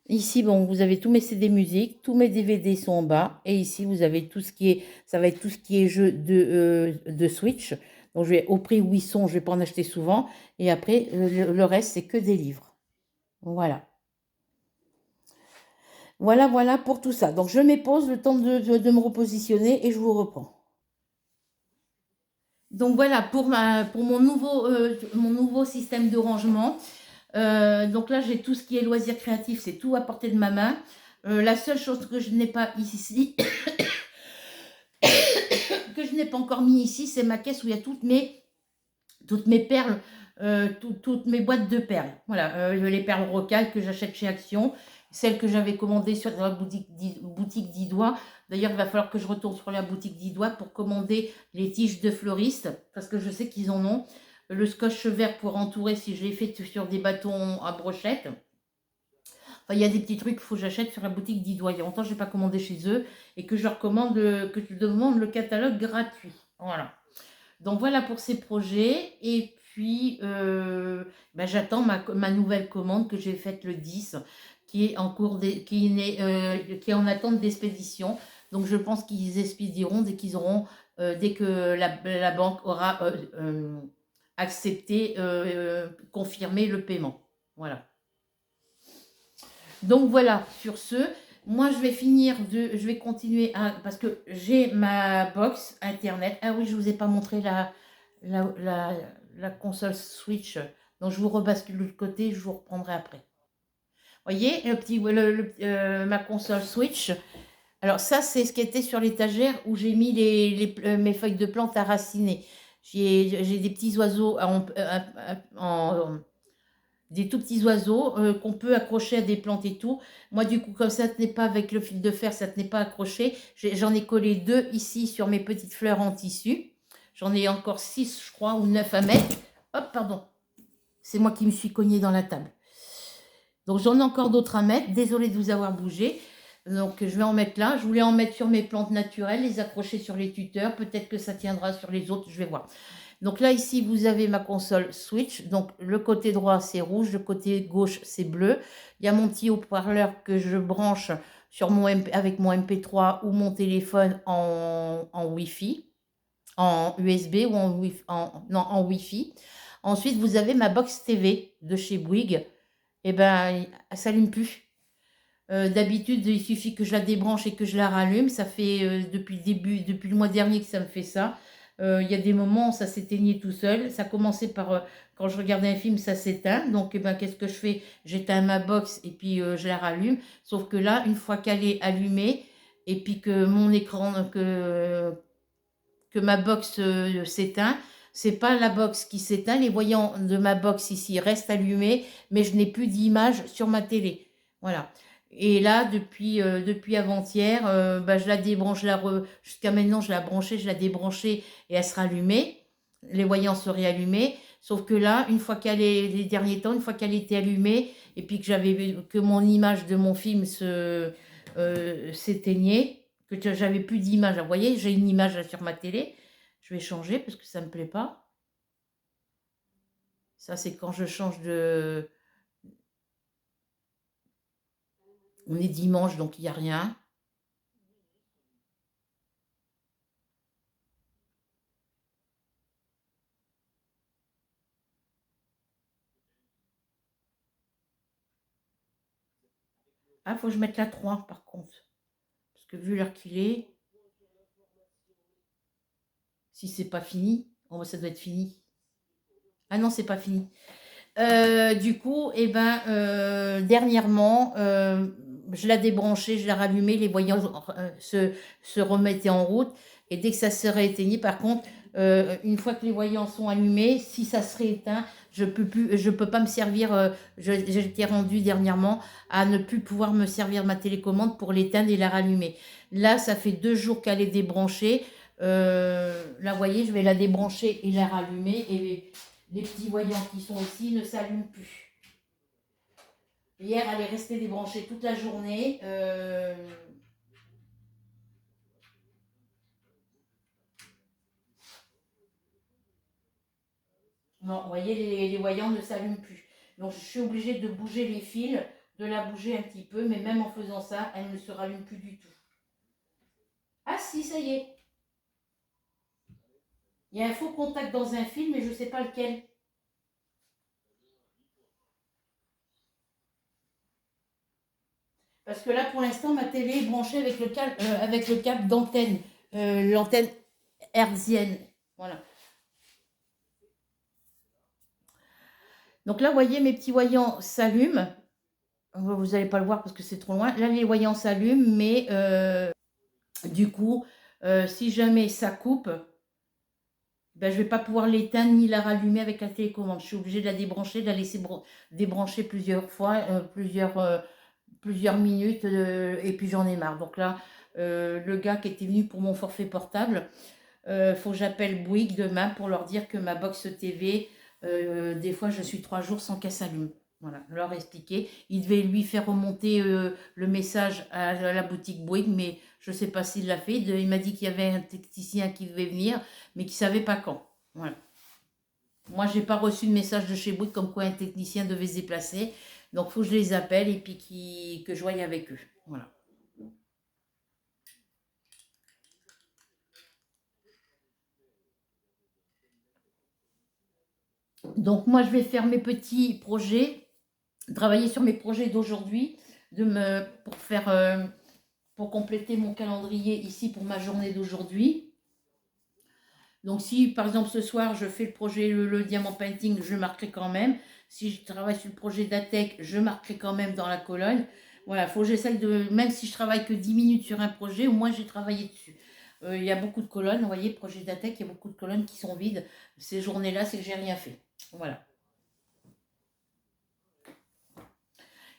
Ici, bon, vous avez tous mes CD musique, tous mes DVD sont en bas. Et ici, vous avez tout ce qui est, ça va être tout ce qui est jeu de Switch. Donc, au prix où ils sont, je ne vais pas en acheter souvent. Et après, le reste, c'est que des livres. Voilà. Voilà, voilà pour tout ça. Donc, je mets pause le temps de me repositionner et je vous reprends. Donc voilà pour mon nouveau système de rangement. Donc là, j'ai tout ce qui est loisirs créatifs, c'est tout à portée de ma main. La seule chose que je n'ai pas ici, que je n'ai pas encore mis ici, c'est ma caisse où il y a toutes mes perles, toutes mes boîtes de perles. Voilà, les perles Rocaille que j'achète chez Action, celles que j'avais commandées sur la boutique d'Idois. D'ailleurs, il va falloir que je retourne sur la boutique d'Idois pour commander les tiges de fleuristes, parce que je sais qu'ils en ont. Le scotch vert pour entourer, si je l'ai fait sur des bâtons à brochette. Enfin, il y a des petits trucs qu'il faut que j'achète sur la boutique d'Idois. Il y a longtemps que je n'ai pas commandé chez eux et que je demande le catalogue gratuit. Voilà. Donc voilà pour ces projets. Et puis, j'attends ma nouvelle commande que j'ai faite le 10, qui est en cours qui est en attente d'expédition. Donc je pense qu'ils expédieront dès que la banque aura accepté, confirmé le paiement. Voilà. Donc voilà, sur ce, moi je vais continuer parce que j'ai ma box internet. Ah oui, je ne vous ai pas montré la console Switch. Donc je vous rebascule de l'autre côté, je vous reprendrai après. Voyez, ma console Switch. Alors ça, c'est ce qui était sur l'étagère où j'ai mis mes feuilles de plantes à raciner. J'ai des petits oiseaux des tout petits oiseaux qu'on peut accrocher à des plantes et tout. Moi, du coup, comme ça ne tenait pas avec le fil de fer, ça ne tenait pas accroché, j'en ai collé 2 ici sur mes petites fleurs en tissu. J'en ai encore 6, je crois, ou 9 à mettre. Hop, pardon. C'est moi qui me suis cognée dans la table. Donc, j'en ai encore d'autres à mettre. Désolée de vous avoir bougé. Donc, je vais en mettre là. Je voulais en mettre sur mes plantes naturelles, les accrocher sur les tuteurs. Peut-être que ça tiendra sur les autres, je vais voir. Donc là, ici, vous avez ma console Switch. Donc, le côté droit, c'est rouge. Le côté gauche, c'est bleu. Il y a mon petit haut-parleur que je branche avec mon MP3 ou mon téléphone en Wi-Fi, en USB ou non, en Wi-Fi. Ensuite, vous avez ma box TV de chez Bouygues. Eh ben, elle s'allume plus. D'habitude, il suffit que je la débranche et que je la rallume. Ça fait depuis le mois dernier que ça me fait ça. Il y a des moments où ça s'éteignait tout seul. Ça commençait par, quand je regardais un film, ça s'éteint. Donc, eh ben, qu'est-ce que je fais? J'éteins ma box et puis je la rallume. Sauf que là, une fois qu'elle est allumée et puis que mon écran, que ma box s'éteint, c'est pas la box qui s'éteint. Les voyants de ma box ici restent allumés, mais je n'ai plus d'image sur ma télé. Voilà. Et là, depuis avant-hier, bah, je la débranche, jusqu'à maintenant, je la branchais, je la débranchais et elle sera allumée. Les voyants seraient allumés. Sauf que là, les derniers temps, une fois qu'elle était allumée, et puis que mon image de mon film s'éteignait, que j'avais plus d'image. Vous voyez, j'ai une image là sur ma télé. Je vais changer parce que ça ne me plaît pas. Ça, c'est quand je change de... On est dimanche, donc il n'y a rien. Ah, il faut que je mette la 3 par contre. Parce que vu l'heure qu'il est, si c'est pas fini, oh, ça doit être fini. Ah non, c'est pas fini. Du coup, eh ben, dernièrement, je la débranchais, je la rallumais, les voyants se remettaient en route. Et dès que ça serait éteigné, par contre, une fois que les voyants sont allumés, si ça serait éteint, je peux pas me servir. J'étais rendue dernièrement à ne plus pouvoir me servir ma télécommande pour l'éteindre et la rallumer. Là, ça fait 2 jours qu'elle est débranchée. Là, vous voyez, je vais la débrancher et la rallumer. Et les petits voyants qui sont ici ne s'allument plus. Hier, elle est restée débranchée toute la journée. Non, vous voyez, les voyants ne s'allument plus. Donc, je suis obligée de bouger les fils, de la bouger un petit peu, mais même en faisant ça, elle ne se rallume plus du tout. Ah si, ça y est. Il y a un faux contact dans un fil, mais je ne sais pas lequel. Parce que là, pour l'instant, ma télé est branchée avec le câble d'antenne, l'antenne hertzienne. Voilà. Donc là, vous voyez, mes petits voyants s'allument. Vous n'allez pas le voir parce que c'est trop loin. Là, les voyants s'allument, mais du coup, si jamais ça coupe, ben, je ne vais pas pouvoir l'éteindre ni la rallumer avec la télécommande. Je suis obligée de la débrancher, de la laisser débrancher plusieurs fois, plusieurs minutes, et puis j'en ai marre. Donc là, le gars qui était venu pour mon forfait portable, faut que j'appelle Bouygues demain pour leur dire que ma box TV, des fois, je suis 3 jours sans qu'elle s'allume. Voilà, leur expliquer. Il devait lui faire remonter le message à la boutique Bouygues, mais je ne sais pas s'il l'a fait. Il m'a dit qu'il y avait un technicien qui devait venir, mais qui ne savait pas quand. Voilà. Moi, je n'ai pas reçu de message de chez Bouygues comme quoi un technicien devait se déplacer. Donc, il faut que je les appelle et puis que je voie avec eux. Voilà. Donc, moi, je vais faire mes petits projets, travailler sur mes projets d'aujourd'hui, pour compléter mon calendrier ici pour ma journée d'aujourd'hui. Donc si par exemple ce soir je fais le projet le diamant painting, je marquerai quand même. Si je travaille sur le projet d'Atec, je marquerai quand même dans la colonne. Voilà, il faut que j'essaye de, même si je travaille que 10 minutes sur un projet, au moins j'ai travaillé dessus. Il y a beaucoup de colonnes, vous voyez, projet d'Atec, il y a beaucoup de colonnes qui sont vides. Ces journées-là, c'est que j'ai rien fait. Voilà.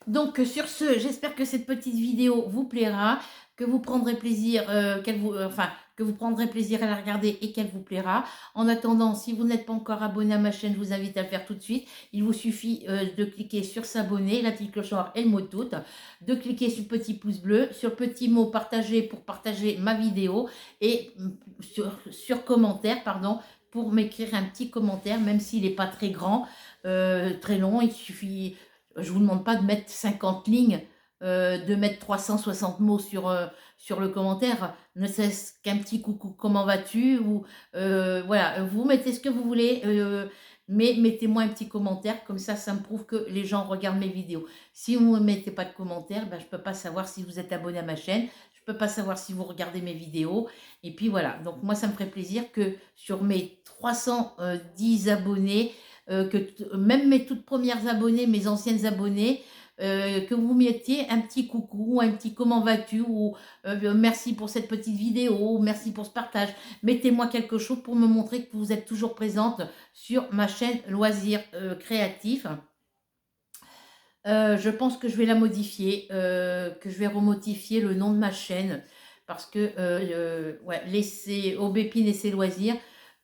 Donc sur ce, j'espère que cette petite vidéo vous plaira, que vous prendrez plaisir, que vous prendrez plaisir à la regarder et qu'elle vous plaira. En attendant, si vous n'êtes pas encore abonné à ma chaîne, je vous invite à le faire tout de suite. Il vous suffit de cliquer sur s'abonner, la petite cloche noire et le mot tout, de cliquer sur le petit pouce bleu, sur le petit mot partager pour partager ma vidéo et sur commentaire, pardon, pour m'écrire un petit commentaire, même s'il n'est pas très grand, très long. Il suffit, je ne vous demande pas de mettre 50 lignes, de mettre 360 mots sur le commentaire, ne serait-ce qu'un petit coucou, comment vas-tu, ou voilà, vous mettez ce que vous voulez, mais mettez-moi un petit commentaire, comme ça me prouve que les gens regardent mes vidéos. Si vous ne mettez pas de commentaire, ben, je ne peux pas savoir si vous êtes abonné à ma chaîne, je ne peux pas savoir si vous regardez mes vidéos, et puis voilà, donc moi ça me ferait plaisir que sur mes 310 abonnés, même mes toutes premières abonnées, mes anciennes abonnées, que vous mettiez un petit coucou, un petit comment vas-tu, ou merci pour cette petite vidéo, merci pour ce partage. Mettez-moi quelque chose pour me montrer que vous êtes toujours présente sur ma chaîne Loisirs Créatifs. Je pense que je vais la modifier, que je vais remodifier le nom de ma chaîne, parce que ouais, laisser Aubépine et ses loisirs,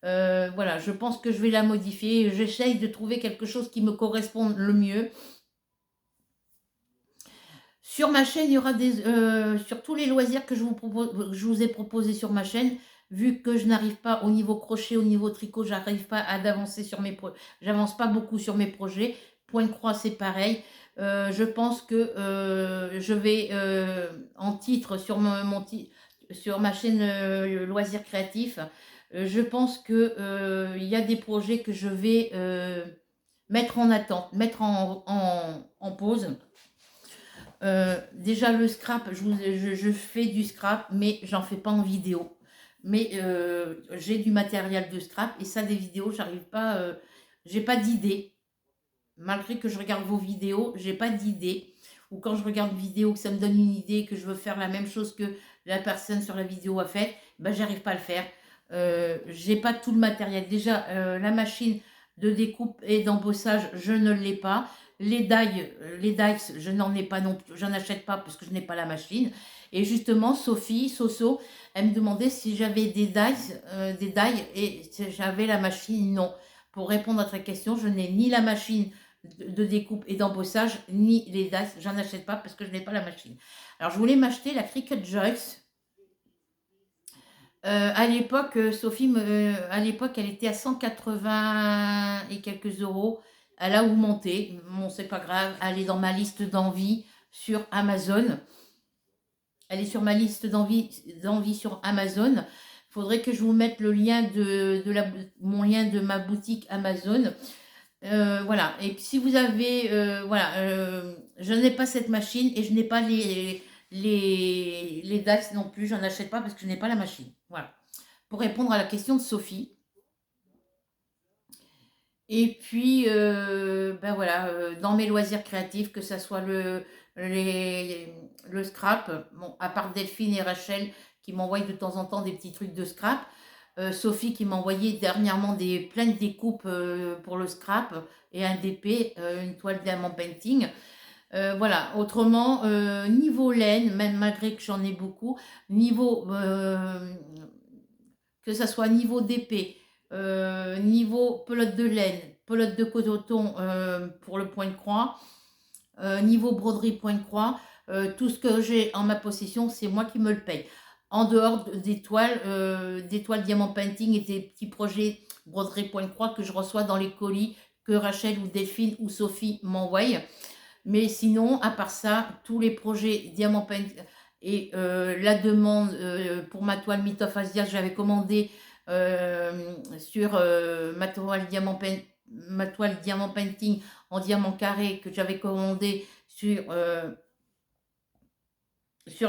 voilà, je pense que je vais la modifier. J'essaye de trouver quelque chose qui me corresponde le mieux. Sur ma chaîne, il y aura sur tous les loisirs que je vous ai proposé sur ma chaîne, vu que je n'arrive pas au niveau crochet, au niveau tricot, j'arrive pas à avancer sur mes projets, j'avance pas beaucoup sur mes projets. Point de croix, c'est pareil. Je pense que je vais en titre sur sur ma chaîne Loisirs Créatifs. Je pense que il y a des projets que je vais mettre en attente, mettre en pause. Déjà le scrap, je fais du scrap, mais j'en fais pas en vidéo. Mais j'ai du matériel de scrap et ça, des vidéos, j'arrive pas, j'ai pas d'idée. Malgré que je regarde vos vidéos, j'ai pas d'idée. Ou quand je regarde une vidéo, que ça me donne une idée, que je veux faire la même chose que la personne sur la vidéo a fait, ben j'arrive pas à le faire. J'ai pas tout le matériel. Déjà, la machine de découpe et d'embossage, je ne l'ai pas. Les dies, je n'en ai pas non plus, j'en achète pas parce que je n'ai pas la machine. Et justement, Soso, elle me demandait si j'avais des dies et si j'avais la machine. Non. Pour répondre à ta question, je n'ai ni la machine de découpe et d'embossage, ni les dies. J'en achète pas parce que je n'ai pas la machine. Alors, je voulais m'acheter la Cricut Joyce. À l'époque, à l'époque, elle était à 180 et quelques euros. Elle a augmenté. Bon, c'est pas grave. Elle est dans ma liste d'envie sur Amazon. Elle est sur ma liste d'envie sur Amazon. Il faudrait que je vous mette le lien mon lien de ma boutique Amazon. Voilà. Et si vous avez, voilà, je n'ai pas cette machine et je n'ai pas les DAX non plus, j'en achète pas parce que je n'ai pas la machine. Voilà. Pour répondre à la question de Sophie. Et puis, ben voilà, dans mes loisirs créatifs, que ce soit le scrap, bon, à part Delphine et Rachel qui m'envoient de temps en temps des petits trucs de scrap, Sophie qui m'a envoyé dernièrement plein de découpes pour le scrap et un DP, une toile diamant painting. Voilà, autrement, niveau laine, même malgré que j'en ai beaucoup, que ça soit niveau d'épée, niveau pelote de laine, pelote de coton pour le point de croix, niveau broderie point de croix, tout ce que j'ai en ma possession, c'est moi qui me le paye. En dehors des toiles diamant painting et des petits projets broderie point de croix que je reçois dans les colis que Rachel ou Delphine ou Sophie m'envoient. Mais sinon, à part ça, tous les projets Diamant Painting et la demande pour ma toile Myth of Asia, j'avais commandé sur ma toile Diamant Painting en diamant carré que j'avais commandé sur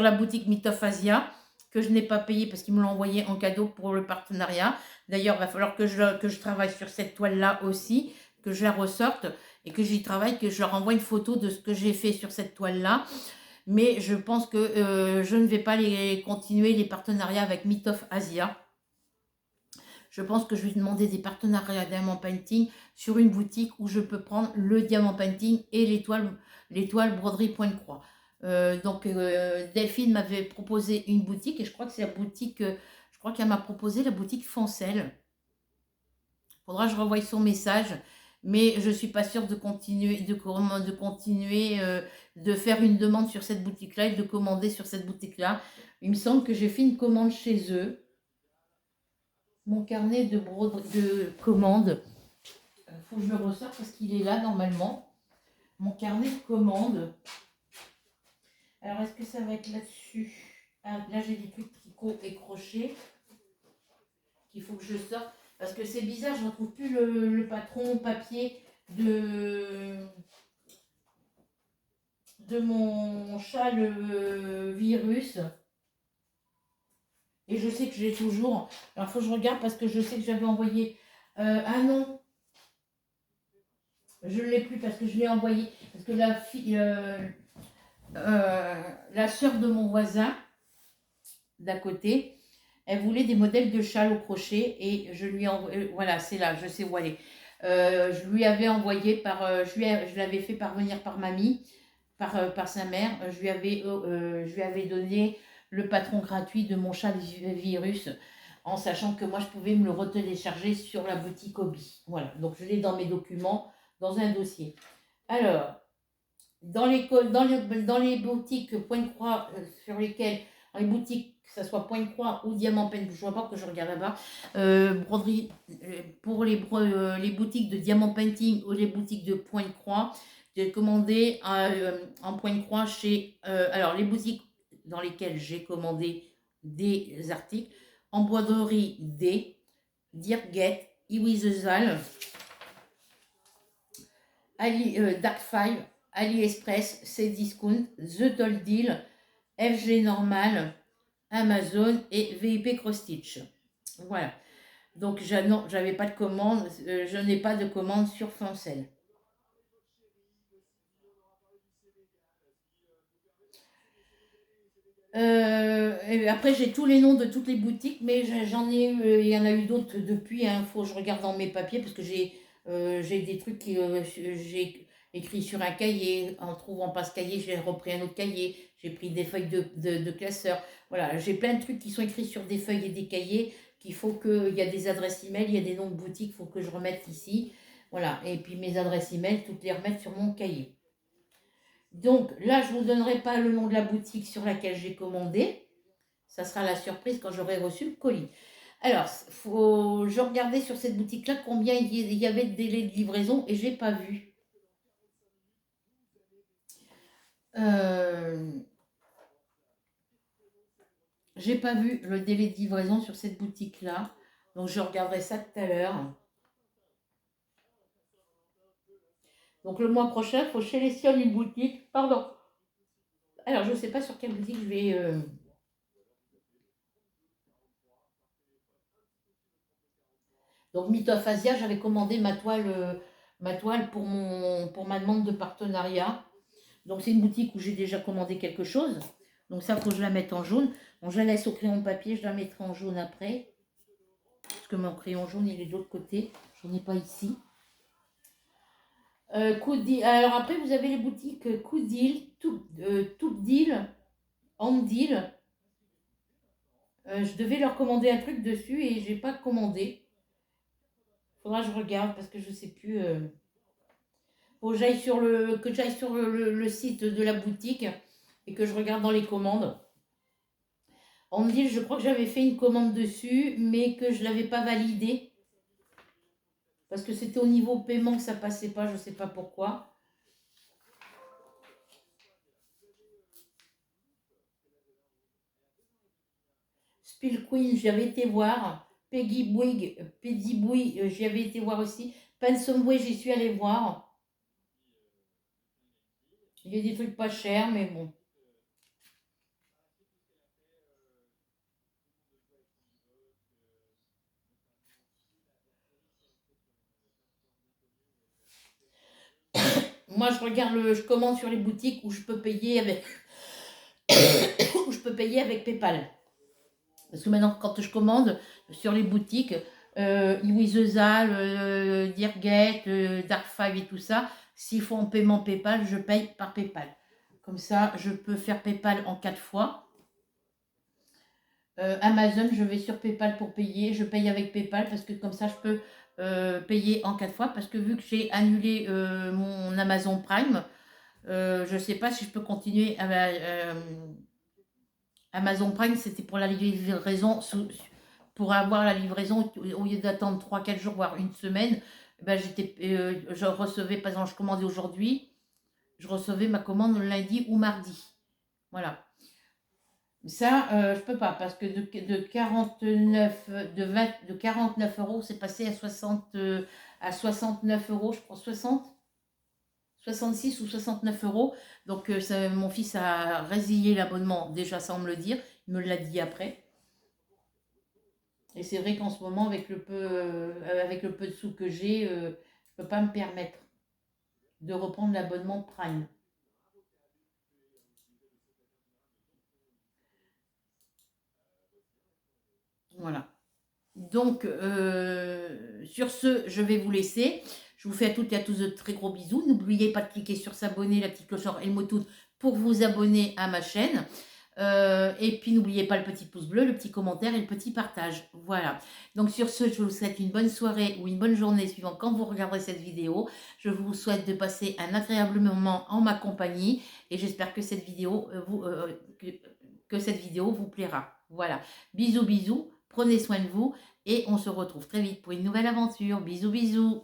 la boutique Myth of Asia, que je n'ai pas payé parce qu'ils me l'ont envoyé en cadeau pour le partenariat. D'ailleurs, il va falloir que je travaille sur cette toile-là aussi, que je la ressorte et que j'y travaille, que je leur envoie une photo de ce que j'ai fait sur cette toile-là. Mais je pense que je ne vais pas continuer les partenariats avec Myth of Asia. Je pense que je vais demander des partenariats Diamond Painting sur une boutique où je peux prendre le Diamond Painting et l'étoile broderie Pointe Croix. Delphine m'avait proposé une boutique et je crois que c'est la boutique, je crois qu'elle m'a proposé la boutique Foncel. Faudra que je revoie son message, mais je ne suis pas sûre de continuer, de faire une demande sur cette boutique-là et de commander sur cette boutique-là. Il me semble que j'ai fait une commande chez eux. Mon carnet de commande, il faut que je le ressorte parce qu'il est là normalement. Mon carnet de commande. Alors, est-ce que ça va être là-dessus? Ah, là, j'ai des trucs tricot et crochet qu'il faut que je sorte. Parce que c'est bizarre, je ne retrouve plus le patron papier de mon châle virus. Et je sais que je l'ai toujours. Alors, il faut que je regarde parce que je sais que j'avais envoyé... ah non, je ne l'ai plus parce que je l'ai envoyé. Parce que la soeur de mon voisin d'à côté, elle voulait des modèles de châle au crochet et je lui ai envoyé, voilà, c'est là, je sais où elle est. Je lui avais envoyé je l'avais fait parvenir par mamie, par sa mère. Je lui avais donné le patron gratuit de mon châle virus en sachant que moi je pouvais me le retélécharger sur la boutique Hobby. Voilà, donc je l'ai dans mes documents, dans un dossier. Alors, dans les boutiques Pointe-Croix sur lesquelles, dans les boutiques, que ce soit Pointe-Croix ou Diamant Painting, je vois pas que je regarde là-bas, broderie, pour les boutiques de Diamant Painting ou les boutiques de Pointe-Croix, j'ai commandé en Pointe-Croix alors les boutiques dans lesquelles j'ai commandé des articles, en broderie D, Dirget, Iwizezal, Dark Five, AliExpress, Cdiscount, The Toll Deal, FG Normal, Amazon et VIP Cross Stitch. Voilà. Donc, j'avais pas de commande, je n'ai pas de commande sur Foncel. Et après, j'ai tous les noms de toutes les boutiques, mais j'en ai eu, il y en a eu d'autres depuis. Il faut que je regarde dans mes papiers parce que j'ai des trucs que j'ai écrit sur un cahier. En trouvant pas ce cahier, j'ai repris un autre cahier. J'ai pris des feuilles de classeur. Voilà, j'ai plein de trucs qui sont écrits sur des feuilles et des cahiers. Il y a des adresses email, il y a des noms de boutiques, il faut que je remette ici. Voilà, et puis mes adresses email, toutes les remettre sur mon cahier. Donc là, je ne vous donnerai pas le nom de la boutique sur laquelle j'ai commandé. Ça sera la surprise quand j'aurai reçu le colis. Alors, je regardais sur cette boutique-là combien il y avait de délai de livraison et je n'ai pas vu. J'ai pas vu le délai de livraison sur cette boutique-là. Donc, je regarderai ça tout à l'heure. Donc, le mois prochain, il faut que je sélectionne une boutique. Pardon. Alors, je ne sais pas sur quelle boutique je vais... Donc, Myth of Asia, j'avais commandé ma toile pour ma demande de partenariat. Donc, c'est une boutique où j'ai déjà commandé quelque chose. Donc, ça, il faut que je la mette en jaune. Bon, je la laisse au crayon papier, je la mettrai en jaune après. Parce que mon crayon jaune, il est de l'autre côté. Je n'en ai pas ici. Alors, après, vous avez les boutiques Coudil, Tout Deal, Deal. Je devais leur commander un truc dessus et j'ai pas commandé. Faudra que je regarde parce que je sais plus. Faut que j'aille sur le site de la boutique et que je regarde dans les commandes. On me dit, je crois que j'avais fait une commande dessus, mais que je ne l'avais pas validée. Parce que c'était au niveau paiement que ça passait pas, je ne sais pas pourquoi. Spill Queen, j'avais été voir. Peggy Bouygues, j'y avais été voir aussi. Pensomeway, j'y suis allée voir. Il y a des trucs pas chers, mais bon. Moi, je regarde, je commande sur les boutiques où je peux payer avec, où je peux payer avec PayPal. Parce que maintenant, quand je commande sur les boutiques, Iwizezal, Dirget, Dark Five et tout ça, s'il faut en paiement PayPal, je paye par PayPal. Comme ça, je peux faire PayPal en 4 fois. Amazon, je vais sur PayPal pour payer. Je paye avec PayPal parce que comme ça, je peux payer en 4 fois. Parce que vu que j'ai annulé mon Amazon Prime, je ne sais pas si je peux continuer. Amazon Prime, c'était pour la livraison. Pour avoir la livraison, au lieu d'attendre 3-4 jours, voire une semaine, ben je recevais, par exemple, je commandais aujourd'hui, je recevais ma commande le lundi ou mardi. Voilà. Ça, je peux pas, parce que de 49, de 49 euros, c'est passé à 69 euros, je crois, 66 ou 69 euros. Donc, mon fils a résilié l'abonnement, déjà sans me le dire, il me l'a dit après. Et c'est vrai qu'en ce moment, avec le peu de sous que j'ai, je ne peux pas me permettre de reprendre l'abonnement Prime. Voilà. Donc, sur ce, je vais vous laisser. Je vous fais à toutes et à tous de très gros bisous. N'oubliez pas de cliquer sur s'abonner, la petite cloche et le mot tout pour vous abonner à ma chaîne. Et puis, n'oubliez pas le petit pouce bleu, le petit commentaire et le petit partage. Voilà. Donc, sur ce, je vous souhaite une bonne soirée ou une bonne journée suivant quand vous regarderez cette vidéo. Je vous souhaite de passer un agréable moment en ma compagnie et j'espère que cette vidéo que cette vidéo vous plaira. Voilà. Bisous, bisous. Prenez soin de vous et on se retrouve très vite pour une nouvelle aventure. Bisous, bisous.